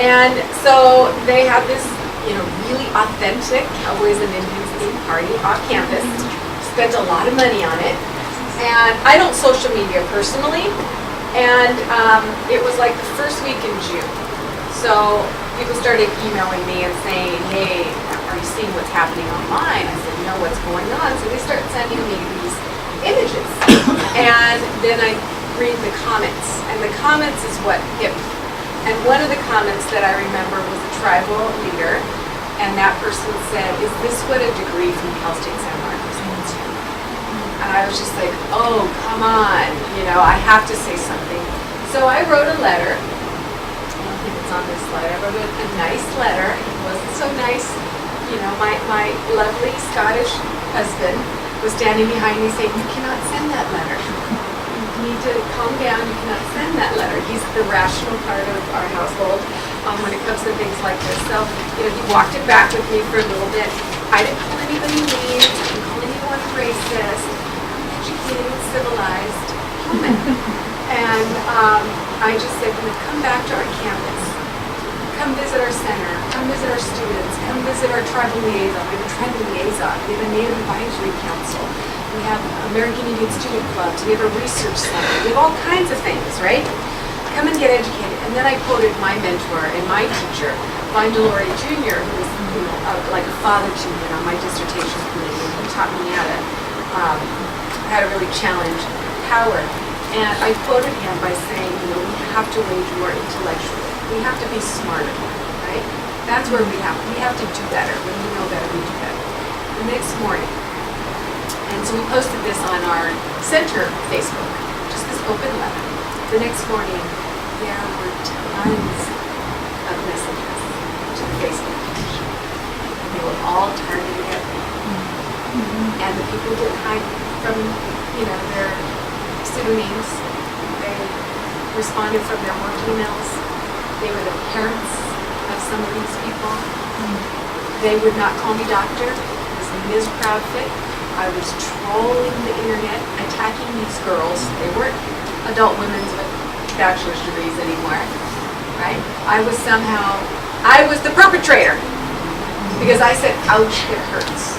And so they have this, really authentic Cowboys and Indians themed party off campus. Spent a lot of money on it. And I don't social media personally. And it was like the first week in June. So people started emailing me and saying, "Hey, are you seeing what's happening online?" I said, "No, what's going on?" So they started sending me these images. And then I read the comments. And the comments is what hit me. And one of the comments that I remember was a tribal leader. And that person said, "Is this what a degree from Cal State San Marcos means to you?" And I was just like, "Oh, come on. I have to say something." So I wrote a letter. On this letter. I wrote a nice letter. It wasn't so nice You know, my lovely Scottish husband was standing behind me saying, you cannot send that letter. You need to calm down, you cannot send that letter. He's the rational part of our household when it comes to things like this. So, you know, he walked it back with me for a little bit. I didn't call anybody names, I didn't call anyone racist. I'm an educated, civilized woman. And I just said, you know, come back to our campus. Come visit our center, come visit our students, come visit our tribal liaison. We have a tribal liaison, we have a Native Advisory Council, we have American Indian Student Clubs, we have a research center, we have all kinds of things, right? Come and get educated. And then I quoted my mentor and my teacher, Vine Delory Jr., who was, you know, like a father to me on my dissertation committee, and he taught me how to really challenge power. And I quoted him by saying, you know, we have to wage war intellectually. We have to be smarter, right? That's where we have to do better. When we know better, we do better. The next morning, and so we posted this on our center Facebook, just this open letter. The next morning, there were tons of messages to the Facebook page. They were all targeted at me. And the people didn't hide from, you know, their pseudonyms. They responded from their work emails. They were the parents of some of these people. They would not call me doctor. It was Ms. Proudfit. I was trolling the internet, attacking these girls. They weren't adult women with bachelor's degrees anymore, right? I was the perpetrator because I said, ouch, it hurts.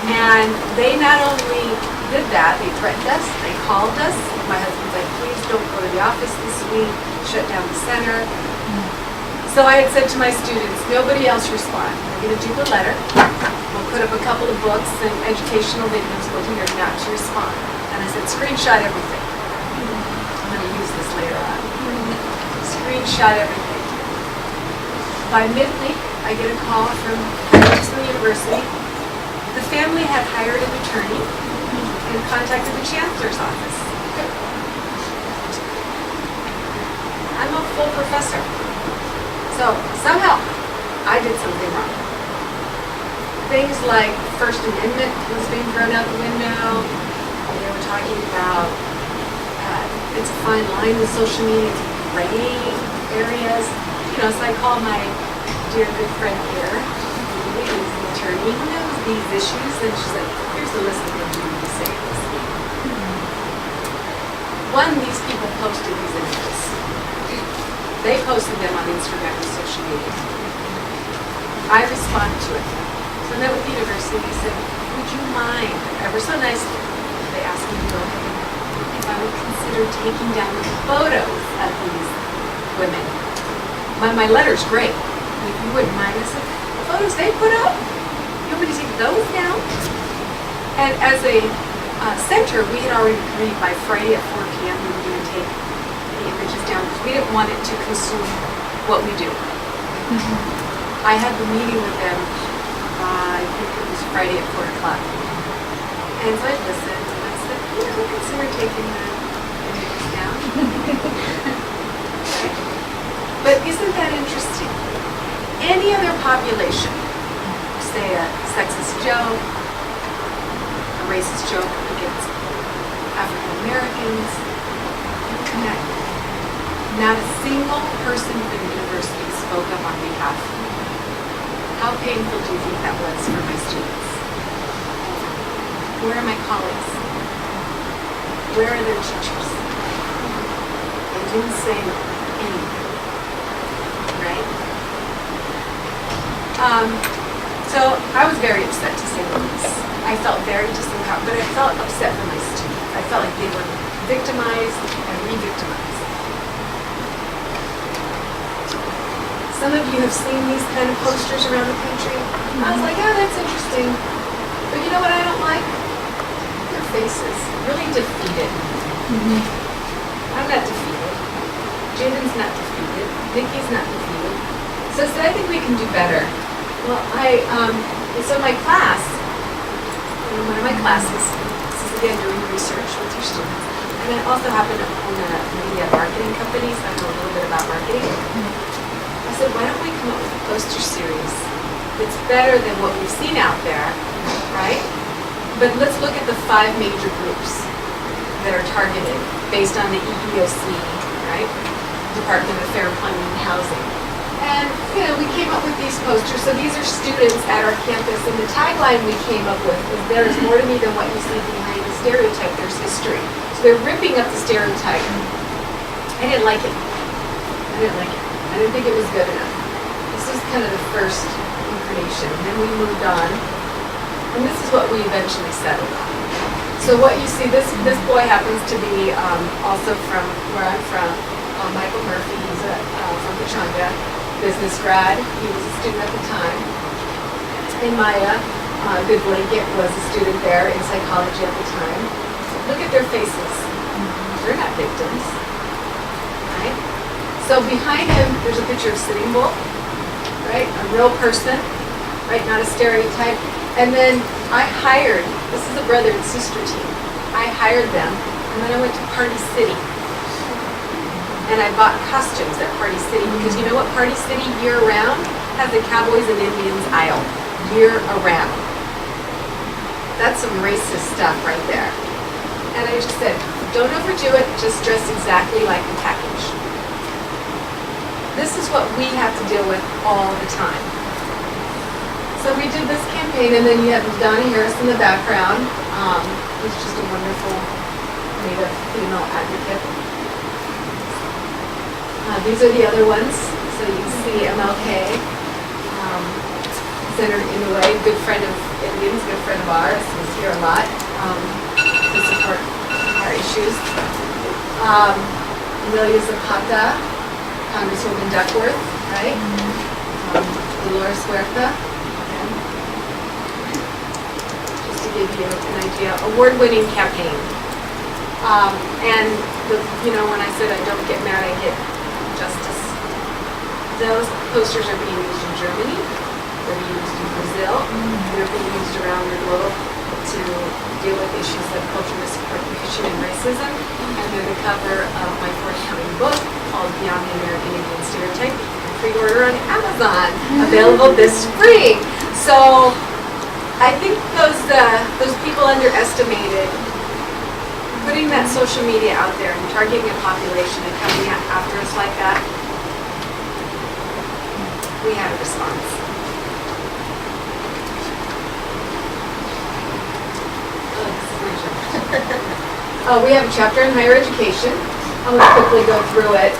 And they not only did that, they threatened us, they called us. My husband's like, please don't go to the office this week, shut down the center. So I had said to my students, nobody else respond. We're going to do the letter. We'll put up a couple of books and educational videos. We'll do your not to respond. And I said, screenshot everything. I'm going to use this later on. Screenshot everything. By midweek, I get a call from the university. The family had hired an attorney and contacted the chancellor's office. I'm a full professor. So somehow I did something wrong. Things like First Amendment was being thrown out the window. They were talking about it's a fine line with social media, it's gray areas. You know, so I call my dear good friend here, who is an attorney who knows these issues, and she's like, here's the list of things you need to say this week. One, these people posted these images. They posted them on Instagram and social media. I responded to it. So I met with the university and said, would you mind, ever so nicely, they asked me to go ahead, if I would consider taking down the photos of these women. My letter's great. If you wouldn't mind, I said, the photos they put up, you want me to take those down? And as a center, we had already agreed by Friday at 4 p.m. we were going to take the images down because we didn't want it to consume what we do. I had the meeting with them, I think it was Friday at 4 o'clock. And so I listened and I said, yeah, we'll consider taking the images down. But isn't that interesting? Any other population, say a sexist joke, a racist joke against African Americans, you connect. Not a single person at the university spoke up on behalf of me. How painful do you think that was for my students? Where are my colleagues? Where are their teachers? They didn't say anything, right? So I was very upset, to say the least. I felt very disempowered, but I felt upset for my students. I felt like they were victimized and re-victimized. Some of you have seen these kind of posters around the country. I was like, oh, that's interesting. But you know what I don't like? Their faces. Really defeated. I'm not defeated. Jayden's not defeated. Nikki's not defeated. So I think we can do better. Well, so my class, one of my classes, this is again doing research with your students, and I also happen to own a media marketing company, so I know a little bit about marketing. I said, why don't we come up with a poster series that's better than what we've seen out there, right? But let's look at the 5 major groups that are targeted based on the EEOC, right? Department of Fair Employment and Housing. And, we came up with these posters. So these are students at our campus, and the tagline we came up with is, "There is more to me than what you see behind the stereotype. There's history." So they're ripping up the stereotype. I didn't like it. I didn't think it was good enough. This was kind of the first incarnation. Then we moved on, and this is what we eventually settled on. So what you see, this boy happens to be also from where I'm from, Michael Murphy. He's from Pechanga, business grad. He was a student at the time. And Maya, Good Blanket, was a student there in psychology at the time. Look at their faces. They're not victims, right? So behind him, there's a picture of Sitting Bull, right? A real person, right? Not a stereotype. And then I hired, this is a brother and sister team. I hired them, and then I went to Party City. And I bought costumes at Party City, because you know what Party City year-round has the Cowboys and Indians aisle, year-around. That's some racist stuff right there. And I just said, don't overdo it, just dress exactly like the package. This is what we have to deal with all the time. So we did this campaign, and then you have Donna Harris in the background, who's just a wonderful Native female advocate. These are the other ones. So you can see MLK, Senator Inouye, good friend of Indians, good friend of ours, who's here a lot to support our issues. Amelia Zapata, Congresswoman Duckworth, right? Dolores Huerta. Just to give you an idea, award-winning campaign. And when I said I don't get mad, I get justice. Those posters are being used in Germany, they're being used in Brazil, they're being used around the globe to deal with issues like cultural misappropriation and racism, and they're the cover of my forthcoming book called Beyond the American Indian Stereotype, pre-order on Amazon, available this spring. So I think those people underestimated putting that social media out there and targeting a population and coming after us like that. We had a response. We have a chapter in higher education. I'm going to quickly go through it.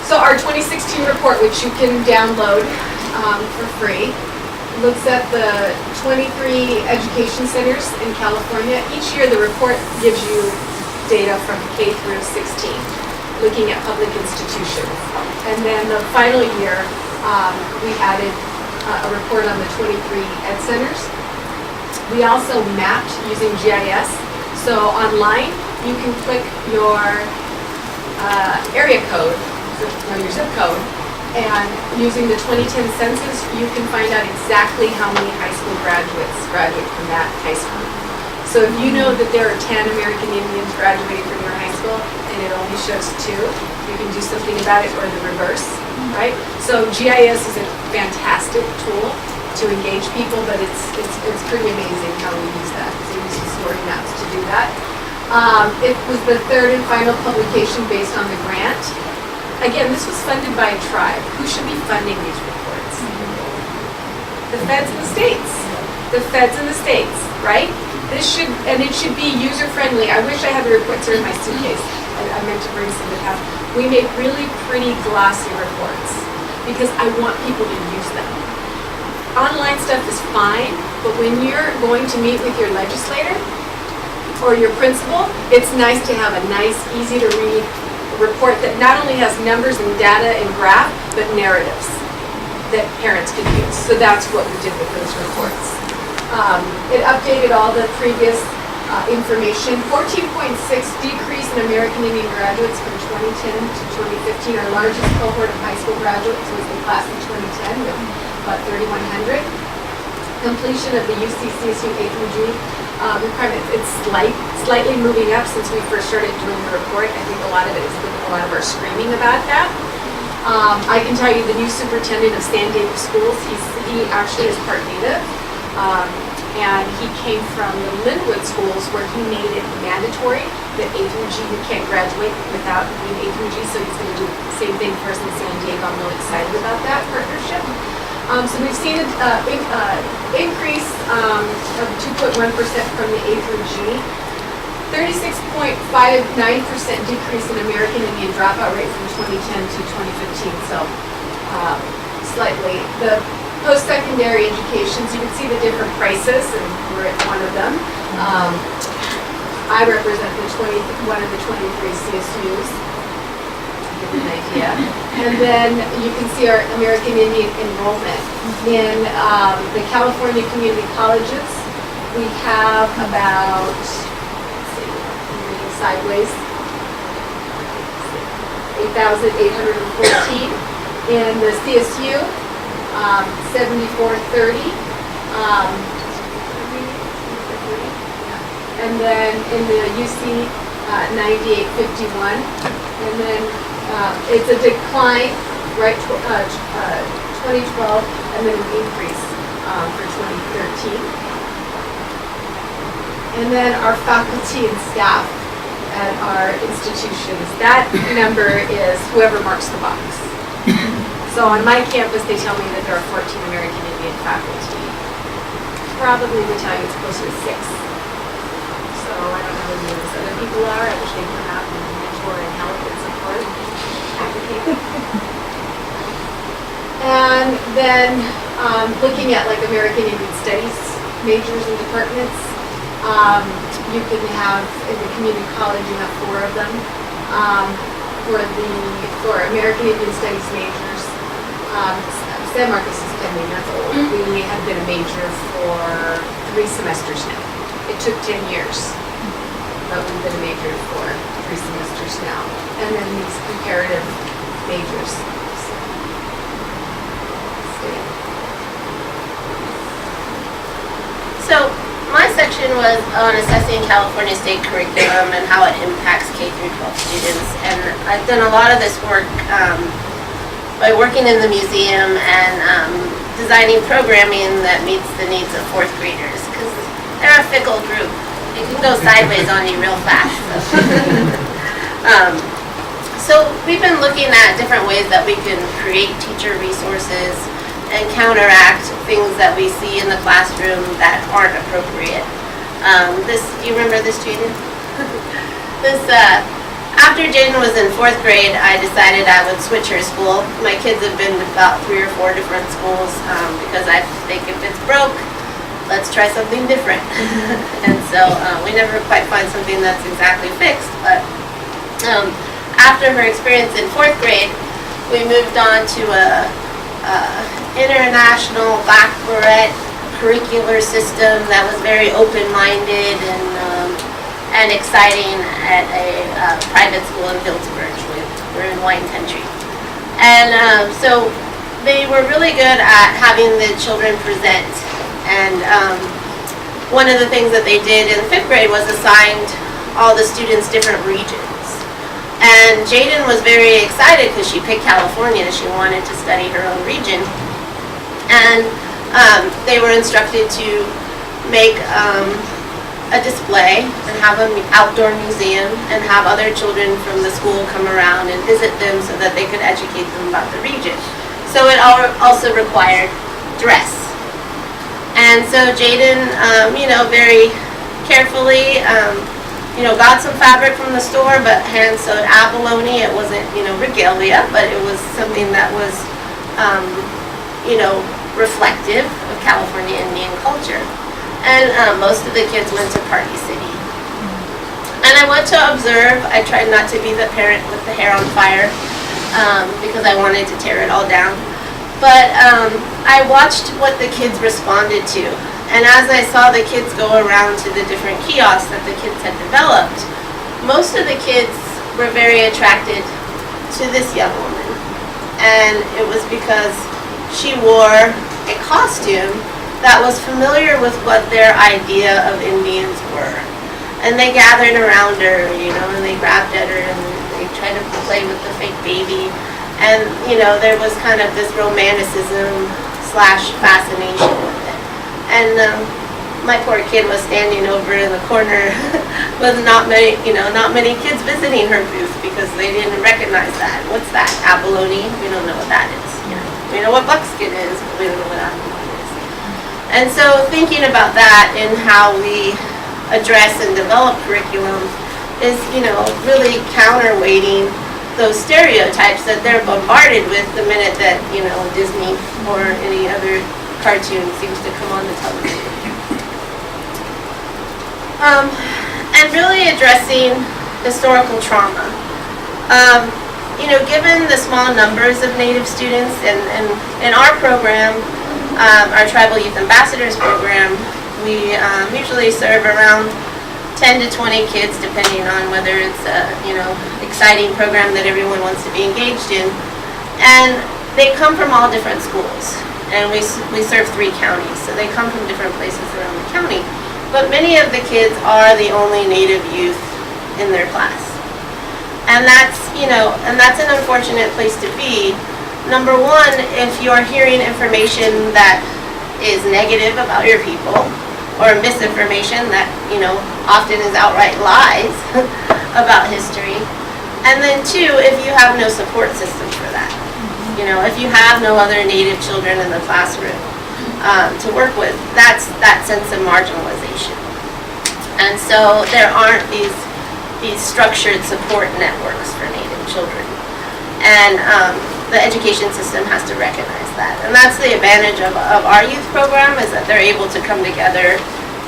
So our 2016 report, which you can download for free, looks at the 23 education centers in California. Each year the report gives you data from K through 16, looking at public institutions. And then the final year, we added a report on the 23 ed centers. We also mapped using GIS. So online, you can click your area code, or your zip code, and using the 2010 census, you can find out exactly how many high school graduate from that high school. So if you know that there are 10 American Indians graduating from your high school, and it only shows 2, you can do something about it, or the reverse, right? So GIS is a fantastic tool to engage people, but it's pretty amazing how we use that. So we use story maps to do that. It was the 3rd and final publication based on the grant. Again, this was funded by a tribe. Who should be funding these reports? The feds and the states. The feds and the states, right? It should be user-friendly. I wish I had the reports are in my suitcase. I meant to bring some to have. We make really pretty glossy reports because I want people to use them. Online stuff is fine, but when you're going to meet with your legislator or your principal, it's nice to have a nice, easy-to-read report that not only has numbers and data and graph, but narratives that parents can use. So that's what we did with those reports. It updated all the previous information. 14.6 decrease in American Indian graduates from 2010 to 2015. Our largest cohort of high school graduates was the class in 2010 with about 3,100. Completion of the UCCSU A through G requirement. It's slightly moving up since we first started doing the report. I think a lot of it is with a lot of our screaming about that. I can tell you the new superintendent of San Diego Schools, he actually is part Native. And he came from the Linwood schools where he made it mandatory that A through G, you can't graduate without doing A through G, so he's going to do the same thing for us in San Diego. I'm really excited about that partnership. So we've seen an increase of 2.1% from the A through G, 36.59% decrease in American Indian dropout rate from 2010 to 2015, so slightly. The post-secondary educations, you can see the different prices, and we're at one of them. I represent one of the 23 CSUs, to give you an idea. And then you can see our American Indian enrollment. In the California community colleges, we have about, let's see, I'm reading sideways, 8,814. In the CSU, 7430, and then in the UC 9851, and then it's a decline, right, 2012, and then an increase for 2013. And then our faculty and staff at our institutions, that number is whoever marks the box. So on my campus, they tell me that there are 14 American Indian faculty. Probably the time it's closer to 6. So I don't know who those other people are. I wish they come out and mentor and help and support, advocate. And then looking at like American Indian Studies majors and departments, you can have, in the community college, you have 4 of them. For American Indian Studies majors, San Marcos is pending, that's old. We have been a major for 3 semesters now. It took 10 years, but we've been a major for 3 semesters now. And then these comparative majors. So my section was on assessing California state curriculum and how it impacts K through 12 students. And I've done a lot of this work by working in the museum and designing programming that meets the needs of 4th graders, because they're a fickle group. It can go sideways on you real fast. So we've been looking at different ways that we can create teacher resources and counteract things that we see in the classroom that aren't appropriate. Do you remember this, Jayden? After Jayden was in 4th grade, I decided I would switch her school. My kids have been to about 3 or 4 different schools because I think if it's broke, let's try something different. And so we never quite find something that's exactly fixed. But after her experience in 4th grade, we moved on to a international baccalaureate curricular system that was very open-minded and exciting at a private school in Hillsburg. We're in wine country. And so they were really good at having the children present. And one of the things that they did in 5th grade was assigned all the students different regions. And Jayden was very excited because she picked California. She wanted to study her own region. And they were instructed to make a display and have an outdoor museum and have other children from the school come around and visit them so that they could educate them about the region. So it also required dress. And so Jayden, very carefully, got some fabric from the store, but hand sewed abalone. It wasn't, regalia, but it was something that was, reflective of California Indian culture. And most of the kids went to Party City. And I went to observe. I tried not to be the parent with the hair on fire because I wanted to tear it all down. But I watched what the kids responded to. And as I saw the kids go around to the different kiosks that the kids had developed, most of the kids were very attracted to this young woman. And it was because she wore a costume that was familiar with what their idea of Indians were. And they gathered around her, and they grabbed at her and they tried to play with the fake baby. And, you know, there was kind of this romanticism / fascination with it. And my poor kid was standing over in the corner with not many kids visiting her booth because they didn't recognize that. What's that? Abalone? We don't know what that is. We know what buckskin is, but we don't know what abalone is. And so thinking about that and how we address and develop curriculum is, you know, really counterweighting those stereotypes that they're bombarded with the minute that, you know, Disney or any other cartoon seems to come on the television. And really addressing historical trauma. You know, given the small numbers of Native students, and in our program, our Tribal Youth Ambassadors program, we usually serve around 10 to 20 kids, depending on whether it's a, you know, exciting program that everyone wants to be engaged in. And they come from all different schools. And we serve 3 counties, so they come from different places around the county. But many of the kids are the only Native youth in their class. And that's, you know, and that's an unfortunate place to be. Number one, if you're hearing information that is negative about your people, or misinformation that, you know, often is outright lies about history. And then 2, if you have no support system for that. You know, if you have no other Native children in the classroom to work with, that's that sense of marginalization. And so there aren't these structured support networks for Native children. And the education system has to recognize that. And that's the advantage of our youth program, is that they're able to come together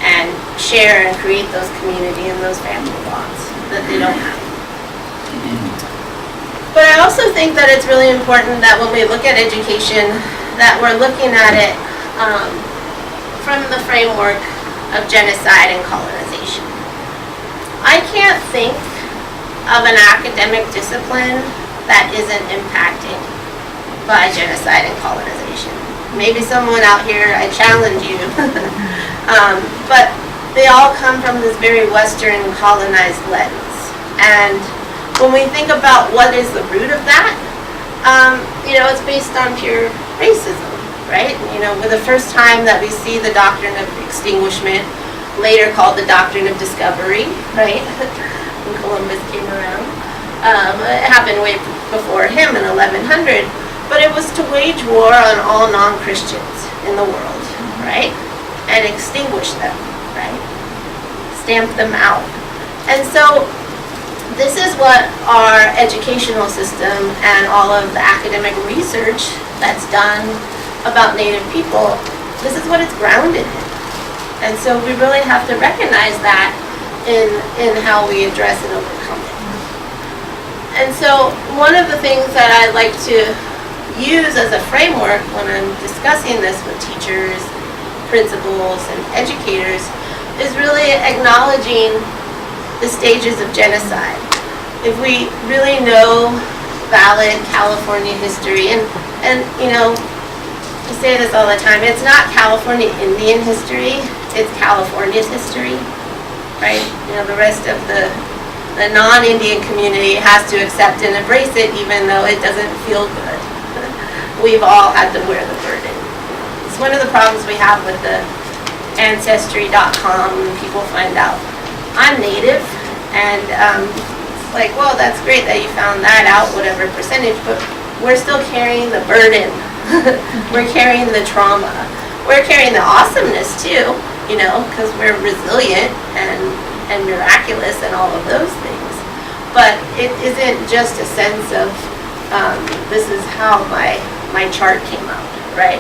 and share and create those community and those family bonds that they don't have. But I also think that it's really important that when we look at education, that we're looking at it from the framework of genocide and colonization. I can't think of an academic discipline that isn't impacted by genocide and colonization. Maybe someone out here, I challenge you, but they all come from this very Western colonized lens. And when we think about what is the root of that, you know, it's based on pure racism, right? You know, for the first time that we see the doctrine of extinguishment, later called the doctrine of discovery, right? When Columbus came around. It happened way before him in 1100, but it was to wage war on all non-Christians in the world, right? And extinguish them, right? Stamp them out. And so this is what our educational system and all of the academic research that's done about Native people, this is what it's grounded in. And so we really have to recognize that in how we address and overcome it. And so one of the things that I like to use as a framework when I'm discussing this with teachers, principals, and educators is really acknowledging the stages of genocide. If we really know valid California history, and you know, I say this all the time, it's not California Indian history, it's California's history, right? You know, the rest of the non-Indian community has to accept and embrace it even though it doesn't feel good. We've all had to wear the burden. It's one of the problems we have with the Ancestry.com when people find out I'm Native, and it's like, well, that's great that you found that out, whatever percentage, but we're still carrying the burden. We're carrying the trauma. We're carrying the awesomeness too, you know, because we're resilient and miraculous and all of those things. But it isn't just a sense of this is how my chart came out, right?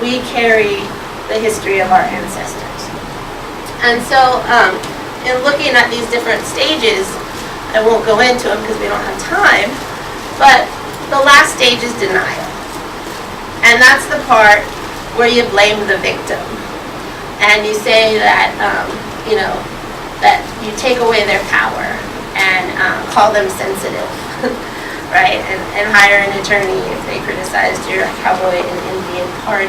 We carry the history of our ancestors. And so in looking at these different stages, I won't go into them because we don't have time, but the last stage is denial. And that's the part where you blame the victim. And you say that, you know, that you take away their power and call them sensitive, right? And hire an attorney if they criticized your cowboy and Indian party.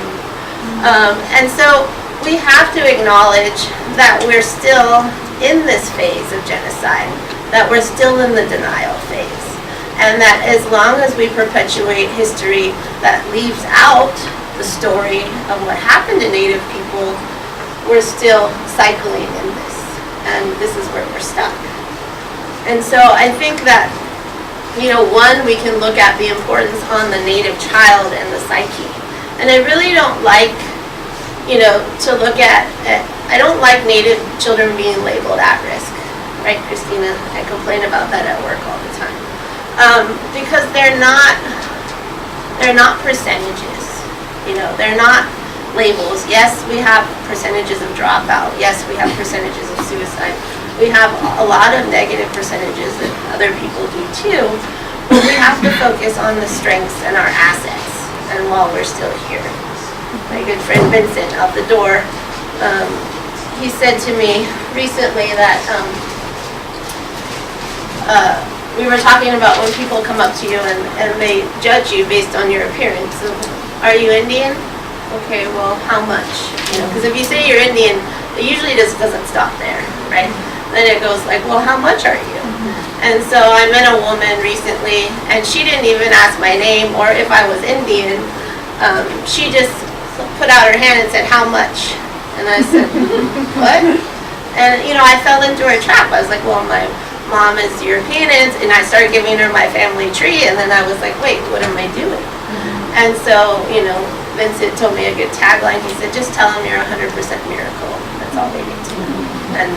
And so we have to acknowledge that we're still in this phase of genocide, that we're still in the denial phase. And that as long as we perpetuate history that leaves out the story of what happened to Native people, we're still cycling in this. And this is where we're stuck. And so I think that, one, we can look at the importance on the Native child and the psyche. And I really don't like, to look at, I don't like Native children being labeled at risk. Right, Christina? I complain about that at work all the time. Because they're not percentages. They're not labels. Yes, we have percentages of dropout. Yes, we have percentages of suicide. We have a lot of negative percentages that other people do too. But we have to focus on the strengths and our assets. And while we're still here, my good friend Vincent out the door, he said to me recently that we were talking about when people come up to you and they judge you based on your appearance. So, are you Indian? Okay, well, how much? Because if you say you're Indian, it usually just doesn't stop there, right? Then it goes like, well, how much are you? And so I met a woman recently, and she didn't even ask my name or if I was Indian. She just put out her hand and said, how much? And I said, what? And, I fell into her trap. I was like, well, my mom is European, and I started giving her my family tree, and then I was like, wait, what am I doing? And so, Vincent told me a good tagline. He said, just tell them you're 100% miracle. That's all they need to know. And,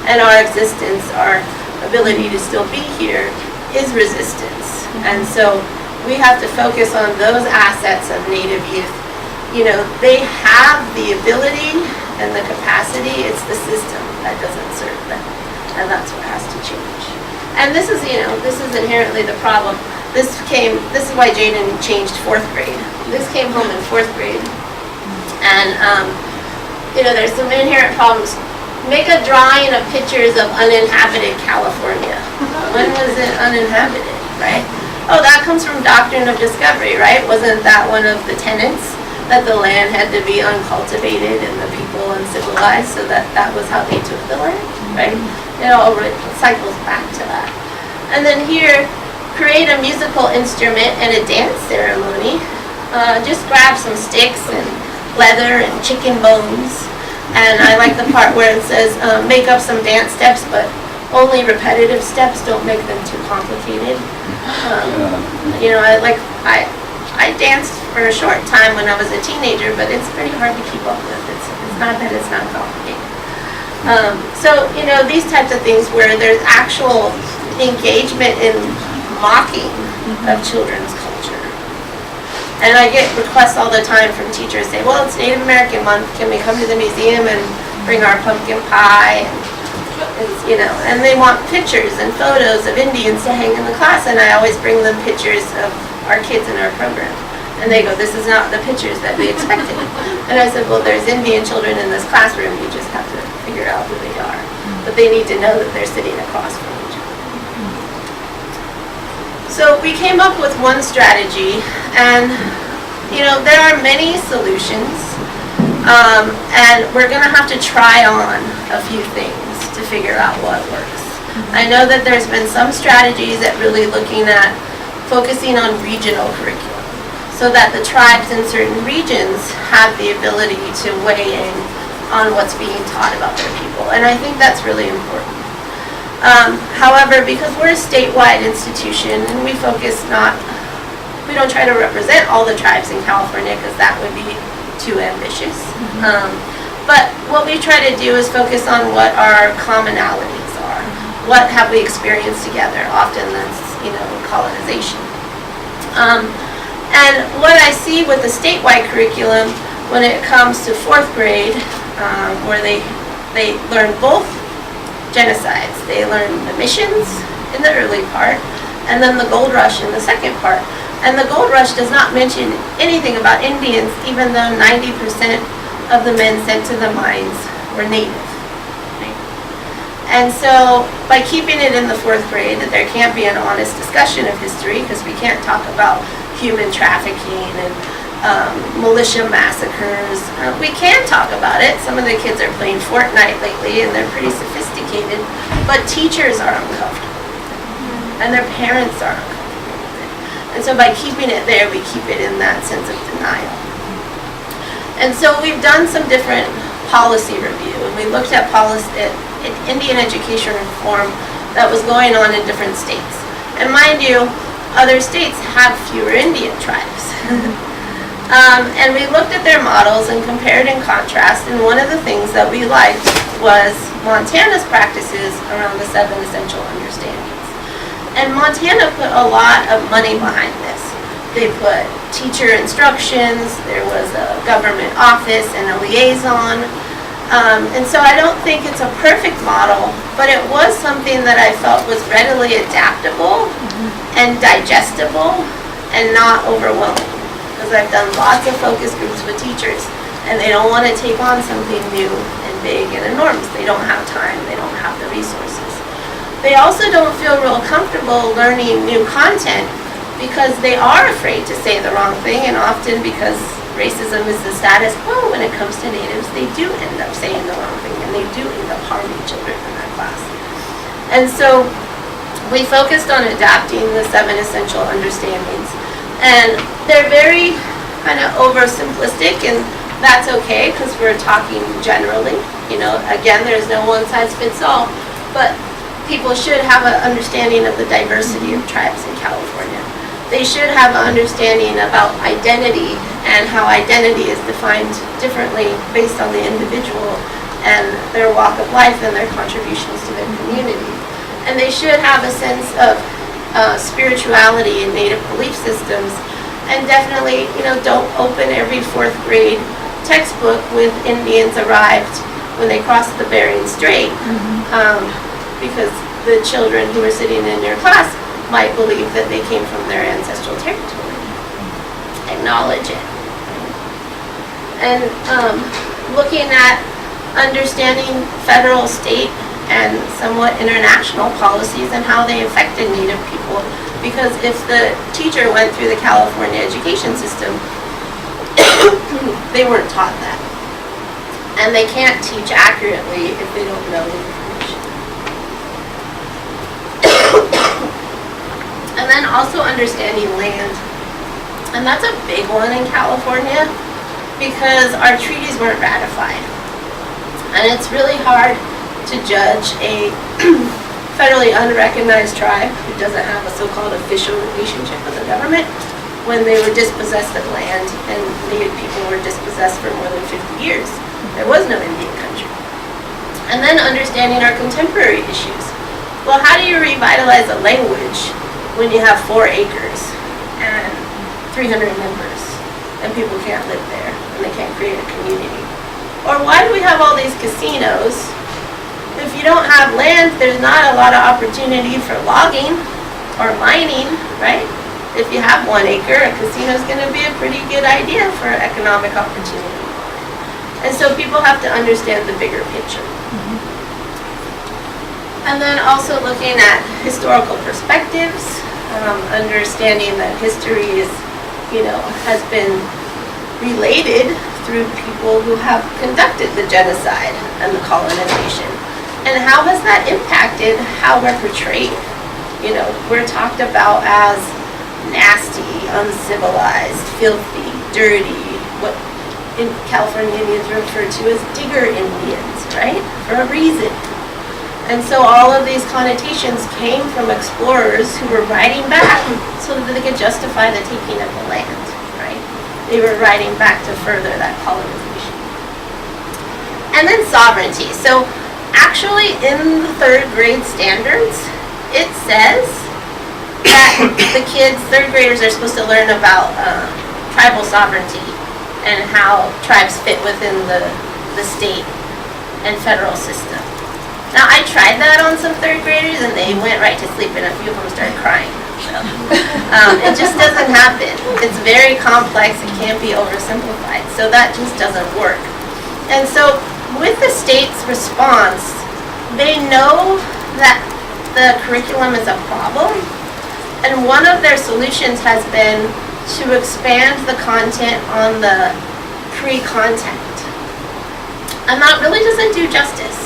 and our existence, our ability to still be here is resistance. And so we have to focus on those assets of Native youth. They have the ability and the capacity. It's the system that doesn't serve them. And that's what has to change. And this is, this is inherently the problem. This is why Jayden changed 4th grade. This came home in 4th grade. And, there's some inherent problems. Make a drawing of pictures of uninhabited California. When was it uninhabited, right? Oh, that comes from Doctrine of Discovery, right? Wasn't that one of the tenets? That the land had to be uncultivated and the people uncivilized, so that was how they took the land, right? It all cycles back to that. And then here, create a musical instrument and a dance ceremony. Just grab some sticks and leather and chicken bones. And I like the part where it says, make up some dance steps, but only repetitive steps, don't make them too complicated. I danced for a short time when I was a teenager, but it's pretty hard to keep up with. It's not that it's not complicated. So, these types of things where there's actual engagement in mocking of children's culture. And I get requests all the time from teachers saying, well, it's Native American Month, can we come to the museum and bring our pumpkin pie? And, and they want pictures and photos of Indians to hang in the class, and I always bring them pictures of our kids in our program. And they go, this is not the pictures that we expected. And I said, well, there's Indian children in this classroom, you just have to figure out who they are. But they need to know that they're sitting across from each other. So we came up with one strategy, and there are many solutions, and we're gonna have to try on a few things to figure out what works. I know that there's been some strategies that really looking at focusing on regional curriculum so that the tribes in certain regions have the ability to weigh in on what's being taught about their people. And I think that's really important. However, because we're a statewide institution and we don't try to represent all the tribes in California because that would be too ambitious. But what we try to do is focus on what our commonalities are. What have we experienced together? Often that's, colonization. And what I see with the statewide curriculum when it comes to 4th grade, where they learn both genocides. They learn the missions in the early part, and then the gold rush in the second part. And the gold rush does not mention anything about Indians, even though 90% of the men sent to the mines were Native. And so, by keeping it in the 4th grade, that there can't be an honest discussion of history, because we can't talk about human trafficking and militia massacres. We can talk about it. Some of the kids are playing Fortnite lately, and they're pretty sophisticated, but teachers are uncomfortable, and their parents are uncomfortable. And so by keeping it there, we keep it in that sense of denial. And so we've done some different policy review, and we looked at Indian education reform that was going on in different states. And mind you, other states have fewer Indian tribes. And we looked at their models and compared and contrast, and one of the things that we liked was Montana's practices around the 7 essential understandings. And Montana put a lot of money behind this. They put teacher instructions, there was a government office and a liaison. And so I don't think it's a perfect model, but it was something that I felt was readily adaptable and digestible and not overwhelming. Because I've done lots of focus groups with teachers, and they don't want to take on something new and big and enormous. They don't have time, they don't have the resources. They also don't feel real comfortable learning new content because they are afraid to say the wrong thing, and often because racism is the status quo when it comes to natives, they do end up saying the wrong thing, and they do end up harming children in that class. And so we focused on adapting the 7 essential understandings, and they're very kind of oversimplistic, and that's okay because we're talking generally. You know, again, there's no one size fits all, but people should have an understanding of the diversity of tribes in California. They should have an understanding about identity and how identity is defined differently based on the individual and their walk of life and their contributions to their community. And they should have a sense of spirituality and native belief systems. And definitely, you know, don't open every 4th grade textbook with Indians arrived when they crossed the Bering Strait, because the children who are sitting in your class might believe that they came from their ancestral territory. Acknowledge it. And looking at understanding federal, state, and somewhat international policies and how they affected Native people. Because if the teacher went through the California education system, they weren't taught that. And they can't teach accurately if they don't know the information. And then also understanding land. And that's a big one in California because our treaties weren't ratified. And it's really hard to judge a federally unrecognized tribe who doesn't have a so-called official relationship with the government when they were dispossessed of land, and Native people were dispossessed for more than 50 years. There was no Indian country. And then understanding our contemporary issues. Well, how do you revitalize a language when you have 4 acres and 300 members and people can't live there and they can't create a community? Or why do we have all these casinos? If you don't have land, there's not a lot of opportunity for logging or mining, right? If you have 1 acre, a casino is going to be a pretty good idea for economic opportunity. And so people have to understand the bigger picture. And then also looking at historical perspectives, understanding that history is, you know, has been related through people who have conducted the genocide and the colonization. And how has that impacted how we're portrayed? You know, we're talked about as nasty, uncivilized, filthy, dirty, what in California Indians are referred to as digger Indians, right? For a reason. And so all of these connotations came from explorers who were writing back so that they could justify the taking of the land, right? They were writing back to further that colonization. And then sovereignty. So actually in the 3rd grade standards, it says that the kids, 3rd graders, are supposed to learn about tribal sovereignty and how tribes fit within the state and federal system. Now, I tried that on some 3rd graders, and they went right to sleep, and a few of them started crying. So, it just doesn't happen. It's very complex. It can't be oversimplified. So that just doesn't work. And so, with the state's response, they know that the curriculum is a problem, and one of their solutions has been to expand the content on the pre-contact. And that really doesn't do justice.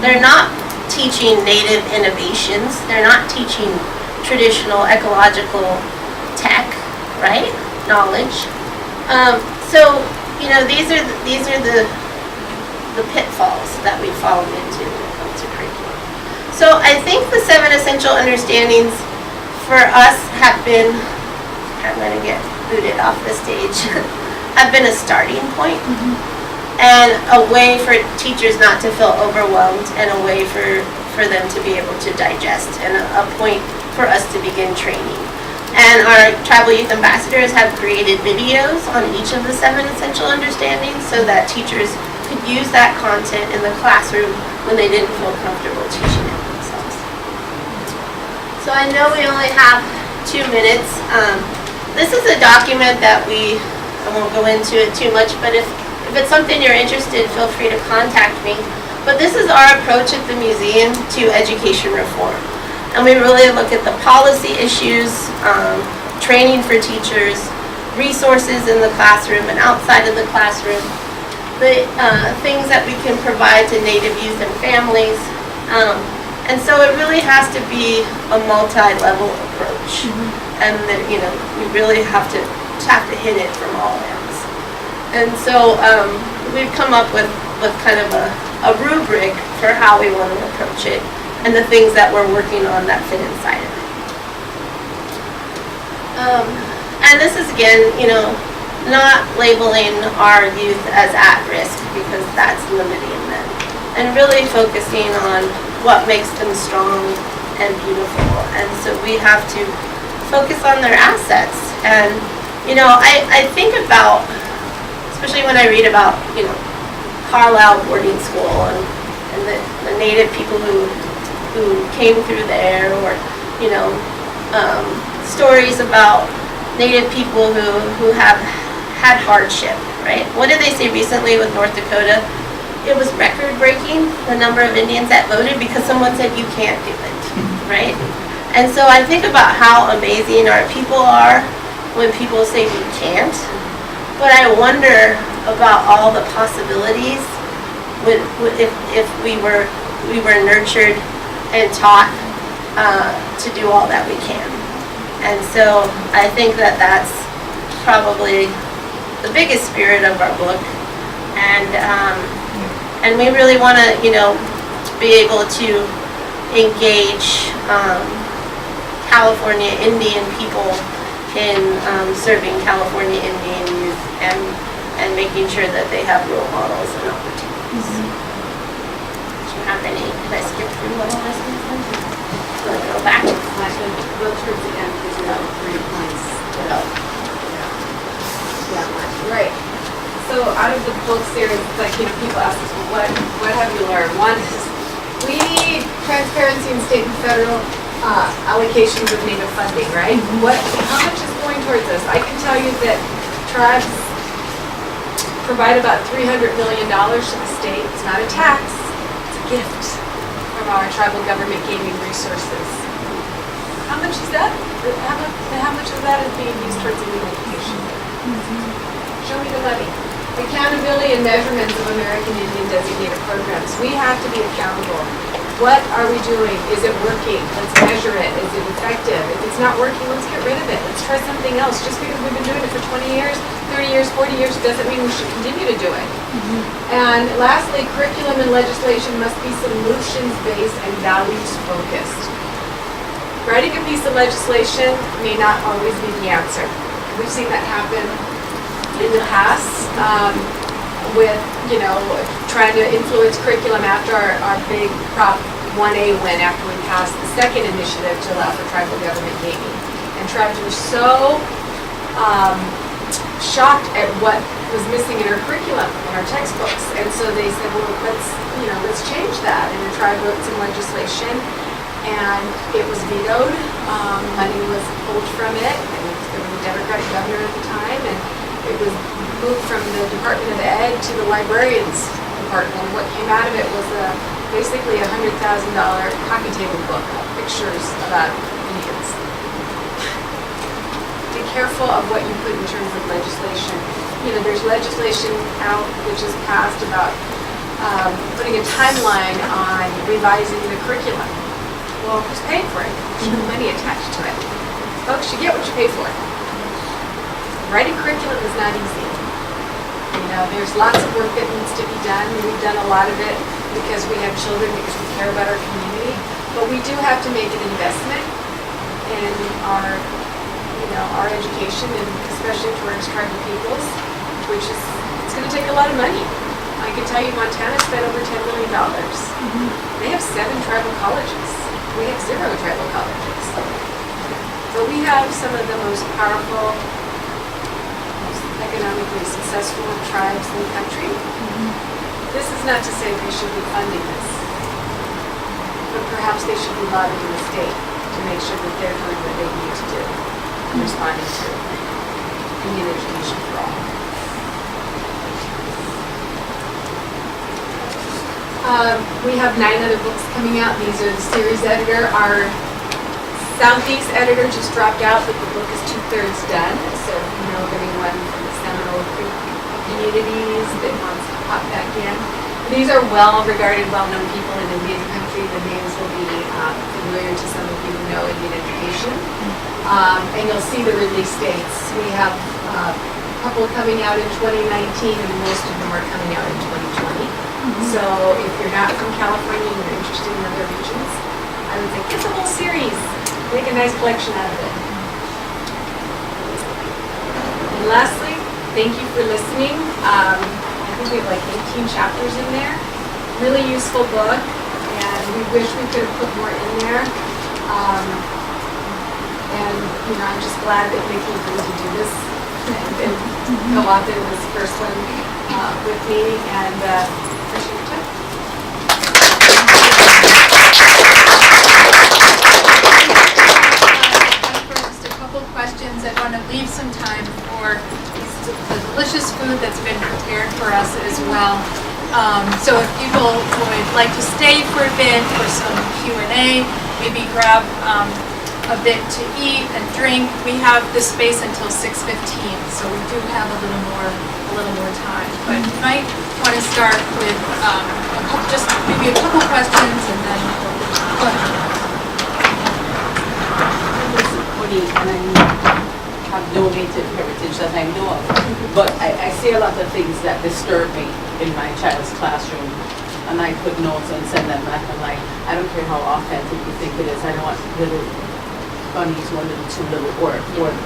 They're not teaching native innovations. They're not teaching traditional ecological tech, right? Knowledge. So, you know, these are the pitfalls that we fall into when it comes to curriculum. So I think the 7 essential understandings for us have been, I'm going to get booted off the stage, have been a starting point and a way for teachers not to feel overwhelmed and a way for them to be able to digest and a point for us to begin training. And our tribal youth ambassadors have created videos on each of the 7 essential understandings so that teachers could use that content in the classroom when they didn't feel comfortable teaching it themselves. So I know we only have 2 minutes. This is a document that I won't go into it too much, but if it's something you're interested, feel free to contact me. But this is our approach at the museum to education reform. And we really look at the policy issues, training for teachers, resources in the classroom and outside of the classroom, the things that we can provide to Native youth and families. And so it really has to be a multi-level approach. And that, you know, we really have to hit it from all ends. And so we've come up with kind of a rubric for how we want to approach it and the things that we're working on that fit inside of it. And this is, again, you know, not labeling our youth as at risk because that's limiting them, and really focusing on what makes them strong and beautiful. And so we have to focus on their assets. And, you know, I think about, especially when I read about, you know, Carlisle boarding school and the Native people who came through there, or, you know, stories about Native people who have had hardship, right? What did they say recently with North Dakota? It was record-breaking, the number of Indians that voted, because someone said you can't do it, right? And so I think about how amazing our people are when people say we can't, but I wonder about all the possibilities if we were nurtured and taught to do all that we can. And so I think that that's probably the biggest spirit of our book. And we really want to, you know, be able to engage California Indian people in serving California Indian youth and making sure that they have role models and opportunities. Do you have any? Did I skip through one of this? Do I go back? Go towards the end because you have 3 points. Yeah, right. So out of the book series, like, you know, people ask us, well, what have you learned? One is we need transparency in state and federal allocations of Native funding, right? How much is going towards this? I can tell you that tribes provide about $300 million to the state. It's not a tax, it's a gift from our tribal government gaming resources. How much is that? How much of that is being used towards illegal education? Show me the levy. Accountability and measurements of American Indian designated programs. We have to be accountable. What are we doing? Is it working? Let's measure it. Is it effective? If it's not working, let's get rid of it. Let's try something else. Just because we've been doing it for 20 years, 30 years, 40 years doesn't mean we should continue to do it. And lastly, curriculum and legislation must be solutions-based and values-focused. Writing a piece of legislation may not always be the answer. We've seen that happen in the past with, you know, trying to influence curriculum after our big Prop 1A win, after we passed the second initiative to allow for tribal government gaming. And tribes were so shocked at what was missing in our curriculum, in our textbooks. And so they said, well, let's change that. And the tribe wrote some legislation, and it was vetoed. Money was pulled from it, and there was a Democratic governor at the time, and it was moved from the Department of Ed to the Librarians Department. And what came out of it was basically a $100,000 coffee table book of pictures about Indians. Be careful of what you put in terms of legislation. You know, there's legislation out which is passed about putting a timeline on revising the curriculum. Well, who's paying for it? There's no money attached to it. Folks, you get what you pay for. Writing curriculum is not easy. You know, there's lots of work that needs to be done. We've done a lot of it because we have children, because we care about our community. But we do have to make an investment in our, you know, our education, and especially towards tribal peoples, which is, it's going to take a lot of money. I can tell you Montana spent over $10 million. They have 7 tribal colleges. We have 0 tribal colleges. But we have some of the most powerful, most economically successful tribes in the country. This is not to say they should be funding this, but perhaps they should be lobbying the state to make sure that they're doing what they need to do in responding to Indian education for all. We have 9 other books coming out. These are the series editor. Our Southeast editor just dropped out, but the book is 2/3 done. So if you know of anyone from the Seminole Creek communities that wants to pop back in. These are well-regarded, well-known people in Indian country. The names will be familiar to some of you who know Indian education. And you'll see the release dates. We have a couple coming out in 2019, and most of them are coming out in 2020. So if you're not from California and you're interested in other regions, I would think it's a whole series. Make a nice collection out of it. And lastly, thank you for listening. I think we have like 18 chapters in there. Really useful book, and we wish we could have put more in there. And you know, I'm just glad that Nikki agreed to do this and co-authored this first one with me, and appreciate your time. First, a couple questions. I want to leave some time for the delicious food that's been prepared for us as well. So if people would like to stay for a bit for some Q&A, maybe grab a bit to eat and drink. We have this space until 6:15, so we do have a little more time. But you might want to start with just maybe a couple questions, and then go ahead. And I have no native heritage that I know of, but I see a lot of things that disturb me in my child's classroom, and I put notes and send them back. I'm like, I don't care how authentic you think it is. I don't want little bunnies, 1 little, 2 little, or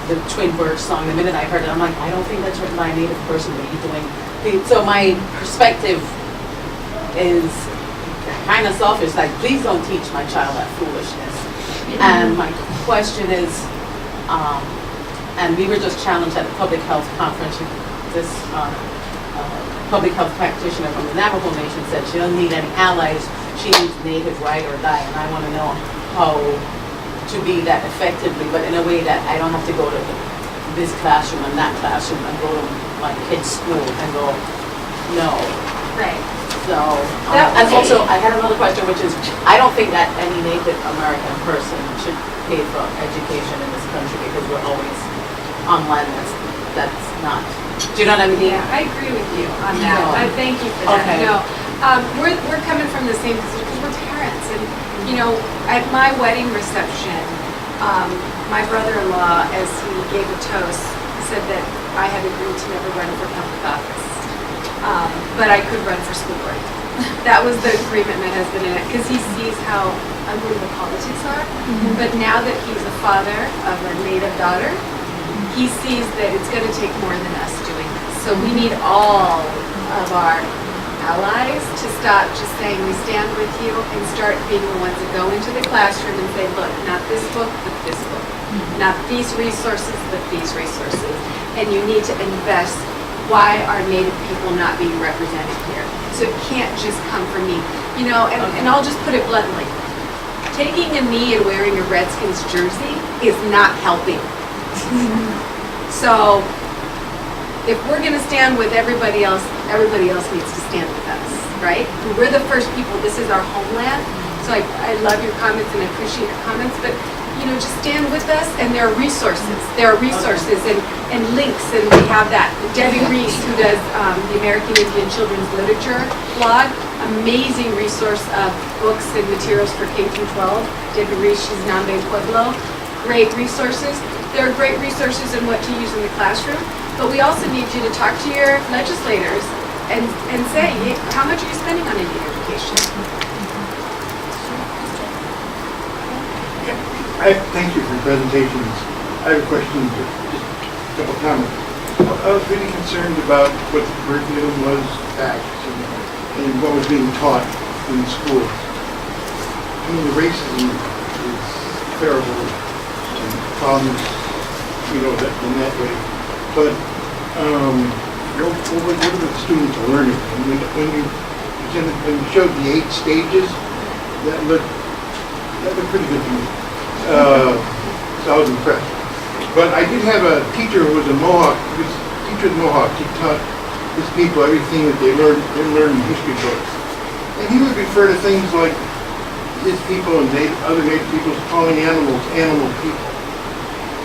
the twin bird song. The minute I heard it, I'm like, I don't think that's written by a native person. What are you doing? So my perspective is kind of selfish. Like, please don't teach my child that foolishness. And my question is, and we were just challenged at the public health conference. This public health practitioner from the Navajo Nation said she doesn't need any allies. She needs native ride or die. And I want to know how to be that effectively, but in a way that I don't have to go to this classroom and that classroom and go to my kid's school and go, no. Right. So, and also I had another question, which is, I don't think that any Native American person should pay for education in this country, because we're always on land that's not. Do you know what I mean? Yeah, I agree with you on that. No. I thank you for that. Okay. No, we're coming from the same position because we're parents, and you know, at my wedding reception, my brother-in-law, as he gave a toast, said that I had agreed to never run for public office, but I could run for school board. That was the agreement my husband and I, because he sees how ugly the politics are. But now that he's a father of a Native daughter, he sees that it's going to take more than us doing this. So we need all of our allies to stop just saying we stand with you, and start being the ones that go into the classroom and say, look, not this book, but this book. Not these resources, but these resources. And you need to invest. Why are Native people not being represented here? So it can't just come from me. You know, and I'll just put it bluntly. Taking a knee and wearing a Redskins jersey is not helping. So if we're going to stand with everybody else needs to stand with us, right? We're the first people. This is our homeland. So I love your comments and I appreciate your comments, but you know, just stand with us, and there are resources. There are resources and links, and we have that. Debbie Reese, who does the American Indian Children's Literature blog, amazing resource of books and materials for K through 12. Debbie Reese, she's Nambe Pueblo. great resources. There are great resources in what to use in the classroom, but we also need you to talk to your legislators and say, how much are you spending on Indian education? Thank you for your presentations. I have a question, just a couple comments. I was really concerned about what the curriculum was back and what was being taught in the schools. I mean, the racism is terrible and problems, that in that way. But what are the students learning? And when you showed the 8 stages, that looked pretty good to me. So I was impressed. But I did have a teacher who was a Mohawk. He was a teacher of Mohawk. He taught his people everything that they learned in history books. And he would refer to things like his people and other Native peoples calling animals animal people.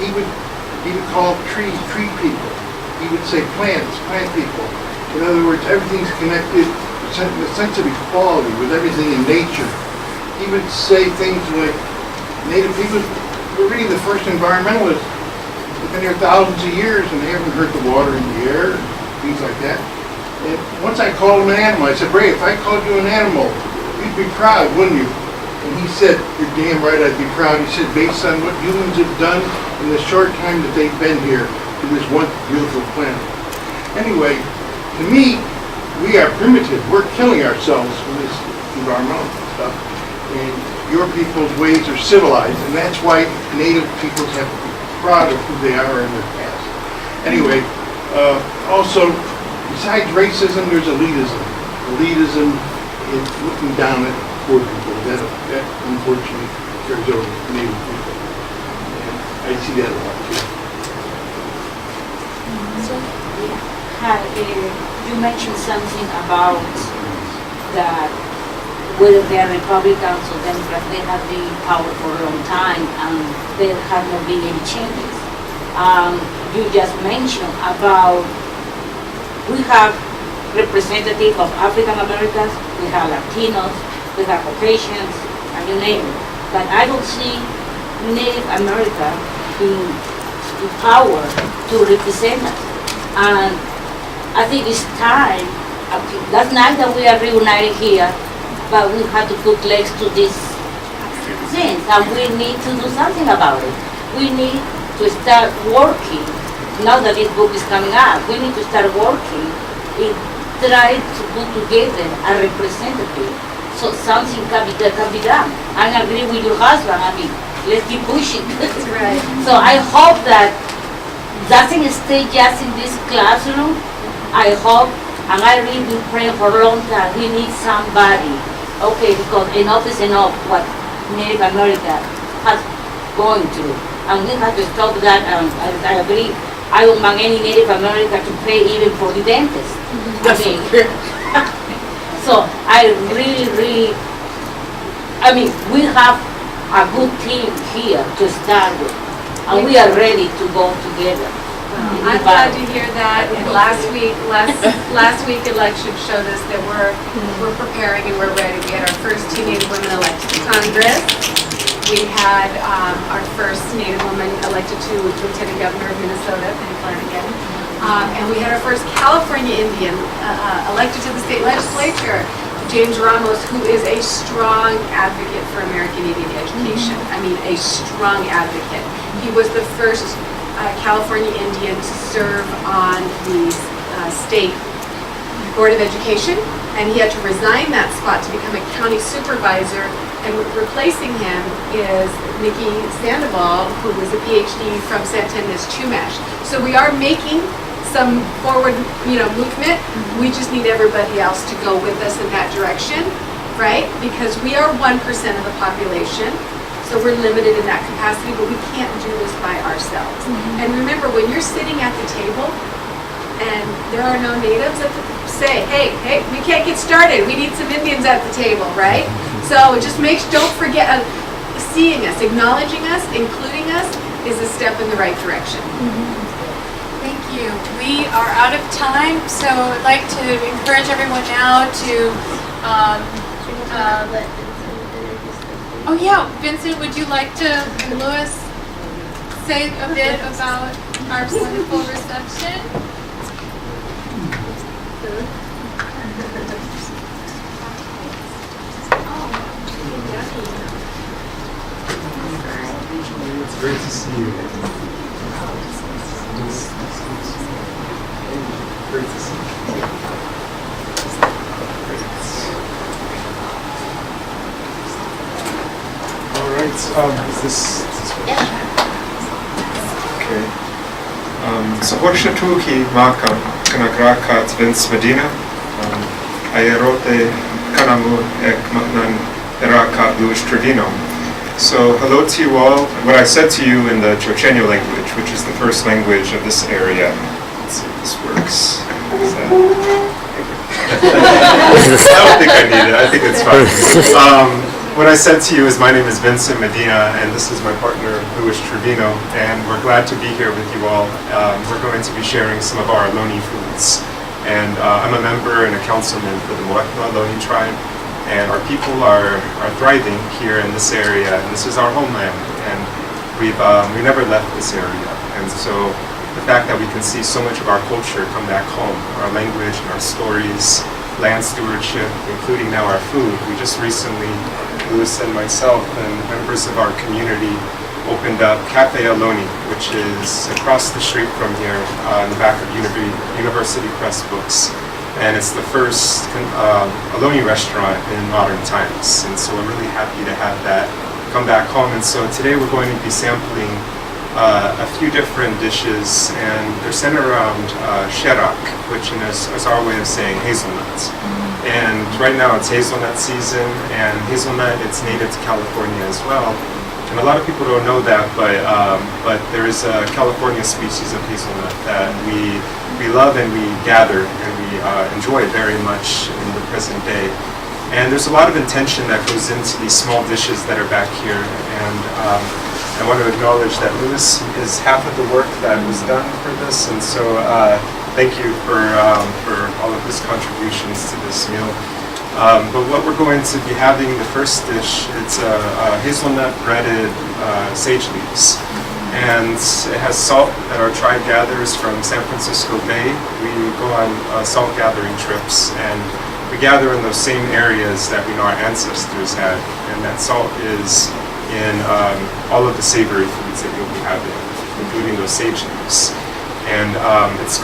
He would call trees tree people. He would say plants plant people. In other words, everything's connected. The sense of equality with everything in nature. He would say things like Native people were really the first environmentalists. They've been here thousands of years and they haven't hurt the water and the air, and things like that. And once I called him an animal, I said, Ray, if I called you an animal, you'd be proud, wouldn't you? And he said, you're damn right I'd be proud. He said, based on what humans have done in the short time that they've been here to this one beautiful planet. Anyway, to me, we are primitive. We're killing ourselves with this environmental stuff. And your people's ways are civilized, and that's why Native peoples have to be proud of who they are in their past. Anyway, also, besides racism, there's elitism. Elitism is looking down at poor people. That unfortunately carries over to Native people. And I see that a lot too. Hi, you mentioned something about that whether they are Republicans or Democrats, they have been in power for a long time and there have not been any changes. You just mentioned about we have representatives of African Americans, we have Latinos, we have Caucasians, and you name it. But I don't see Native America in power to represent us. And I think it's time, that's nice that we are reunited here, but we have to put legs to these things, and we need to do something about it. We need to start working, now that this book is coming up, we need to start working in trying to put together a representative so something can be done. I agree with your husband, I mean, let's keep pushing. That's right. So I hope that doesn't stay just in this classroom. I hope, and I really been praying for a long time, we need somebody. Okay, because enough is enough what Native America has going through. And we have to stop that, and I agree. I don't want any Native American to pay even for the dentist. I mean, so I really, we have a good team here to start with, and we are ready to go together. I'm glad to hear that. And last week election showed us that we're preparing and we're ready. We had our first 2 Native women elected to Congress. We had our first Native woman elected to Lieutenant Governor of Minnesota, Penny Flanagan. And we had our first California Indian elected to the state legislature, James Ramos, who is a strong advocate for American Indian education. I mean, a strong advocate. He was the first California Indian to serve on the state Board of Education, and he had to resign that spot to become a county supervisor, and replacing him is Nikki Sandoval, who was a PhD from Santanas Chumash. So we are making some forward, movement. We just need everybody else to go with us in that direction, right? Because we are 1% of the population. So we're limited in that capacity, but we can't do this by ourselves. And remember, when you're sitting at the table and there are no natives at the say, hey, we can't get started. We need some Indians at the table, right? So just don't forget, seeing us, acknowledging us, including us is a step in the right direction. Thank you. We are out of time, so I'd like to encourage everyone now to oh yeah, Vincent, would you like to, and Louis? say a bit about our wonderful reception? It's great to see you. Great to see you. All right. Is this okay? Zahorsha tuhi maka kanagrakat Vince Medina. Ayerote kanamu ek matnan eraka Luis Trevino. So, hello to you all. What I said to you in the Chochenyo language, which is the first language of this area. Let's see if this works. I don't think I need it. I think it's fine. What I said to you is my name is Vincent Medina, and this is my partner, Luis Trevino, and we're glad to be here with you all. We're going to be sharing some of our Ohlone foods. And I'm a member and a councilman for the Moekma Ohlone tribe. And our people are thriving here in this area, and this is our homeland, and we never left this area. And so the fact that we can see so much of our culture come back home, our language and our stories, land stewardship, including now our food. We just recently, Louis and myself and members of our community opened up Cafe Ohlone, which is across the street from here in the back of University Press Books. And it's the first Ohlone restaurant in modern times. And so we're really happy to have that come back home. And so today we're going to be sampling a few different dishes, and they're centered around sherak, which is our way of saying hazelnuts. And right now it's hazelnut season, and hazelnut, it's native to California as well. And a lot of people don't know that, but there is a California species of hazelnut that we love and we gather and we enjoy very much in the present day. And there's a lot of intention that goes into these small dishes that are back here. And I want to acknowledge that Louis is half of the work that was done for this. And so thank you for all of his contributions to this meal. But what we're going to be having, the first dish, it's a hazelnut breaded sage leaves. And it has salt that our tribe gathers from San Francisco Bay. We go on salt gathering trips, and we gather in those same areas that we know our ancestors had. And that salt is in all of the savory foods that you'll be having, including those sage leaves. And it's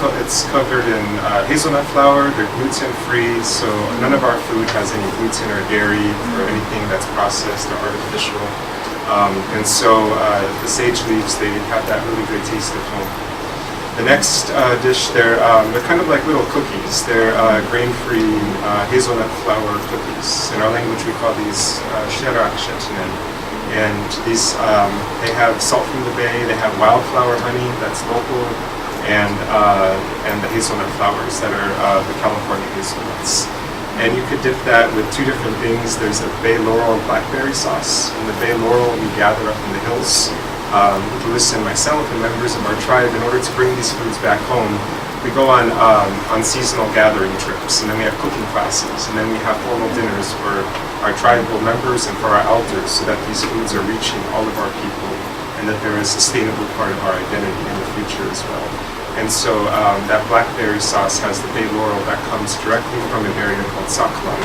covered in hazelnut flour. They're gluten-free, so none of our food has any gluten or dairy or anything that's processed or artificial. And so the sage leaves, they have that really great taste at home. The next dish, they're kind of like little cookies. They're grain-free hazelnut flour cookies. In our language, we call these sherak shetinen. And these, they have salt from the bay. They have wildflower honey that's local, and the hazelnut flowers that are the California hazelnuts. And you could dip that with two different things. There's a bay laurel and blackberry sauce. And the bay laurel we gather up in the hills. Louis and myself and members of our tribe, in order to bring these foods back home, we go on seasonal gathering trips, and then we have cooking classes, and then we have formal dinners for our tribal members and for our elders, so that these foods are reaching all of our people, and that they're a sustainable part of our identity in the future as well. And so that blackberry sauce has the bay laurel that comes directly from an area called Saklan,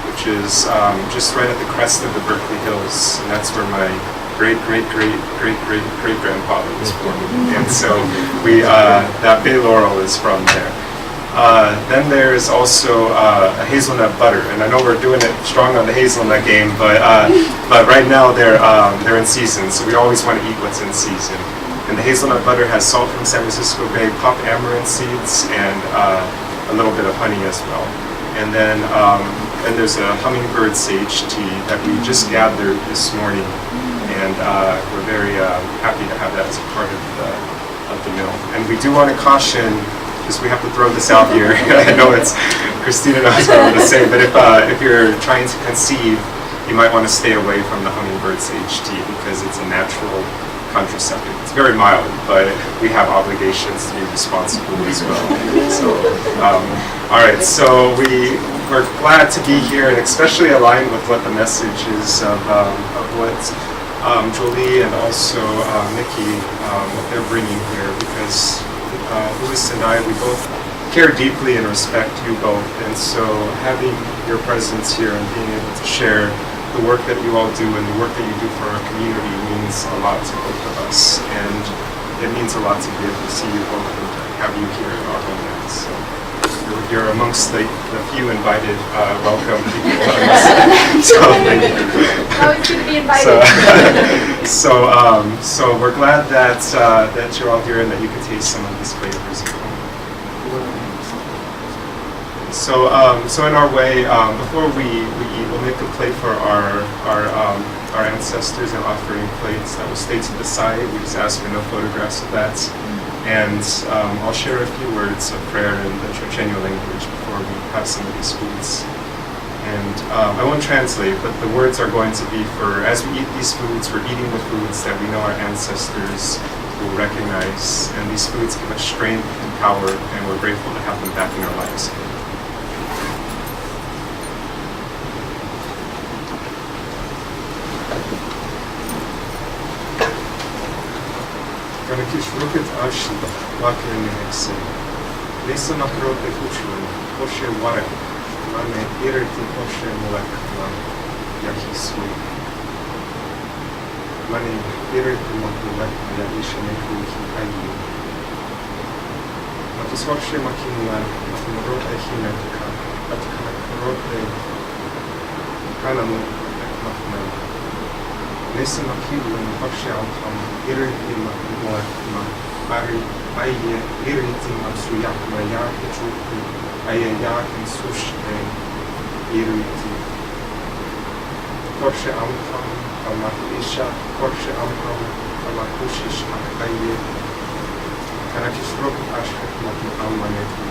which is just right at the crest of the Berkeley Hills, and that's where my great-great-great-great-great-grandfather was born. And so that bay laurel is from there. Then there's also a hazelnut butter, and I know we're doing it strong on the hazelnut game, but right now they're in season, so we always want to eat what's in season. And the hazelnut butter has salt from San Francisco Bay, pop amaranth seeds, and a little bit of honey as well. And then there's a hummingbird sage tea that we just gathered this morning, and we're very happy to have that as a part of the meal. And we do want to caution, because we have to throw this out here. I know Christina knows what I'm going to say, but if you're trying to conceive, you might want to stay away from the hummingbird sage tea because it's a natural contraceptive. It's very mild, but we have obligations to be responsible as well. So, all right, so we're glad to be here, and especially aligned with what the message is of what Jolie and also Nikki, what they're bringing here, because Louis and I, we both care deeply and respect you both, and so having your presence here and being able to share the work that you all do and the work that you do for our community means a lot to both of us, and it means a lot to be able to see you both and to have you here in our homeland. So you're amongst the few invited, welcome people. So thank you. Always good to be invited. So we're glad that you're all here and that you can taste some of these flavors. So in our way, before we eat, we'll make a plate for our ancestors and offering plates that will stay to the side. We just ask for no photographs of that. And I'll share a few words of prayer in the Chochenyo language before we have some of these foods. And I won't translate, but the words are going to be for, as we eat these foods, we're eating the foods that we know our ancestors will recognize. And these foods give us strength and power, and we're grateful to have them back in our lives. Kis rocket ashi wakren hekse. Lesa makrote kuchun, poshe warek, mane ireti poshe molek man yahisui. Mane ireti mokulek ya ishene kuhi ayi. Matis poshe makinuan, matimrote hinetka, atkanarote kanamu ekmatman. Lesa makinuan poshe altam, ireti makimoek man. Ari aie iriti matsuyak mayak chuku AIAN sushte iriti. Porsche amkam amatisha, Porsche amkam amakushish akaye. Kanakis rocket ashket matu amanetu.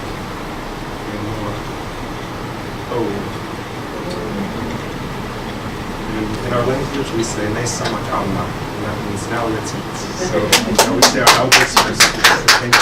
In our language we say Nesa Makalma, and that means now let's eat. So shall we say our elders first? Thank you.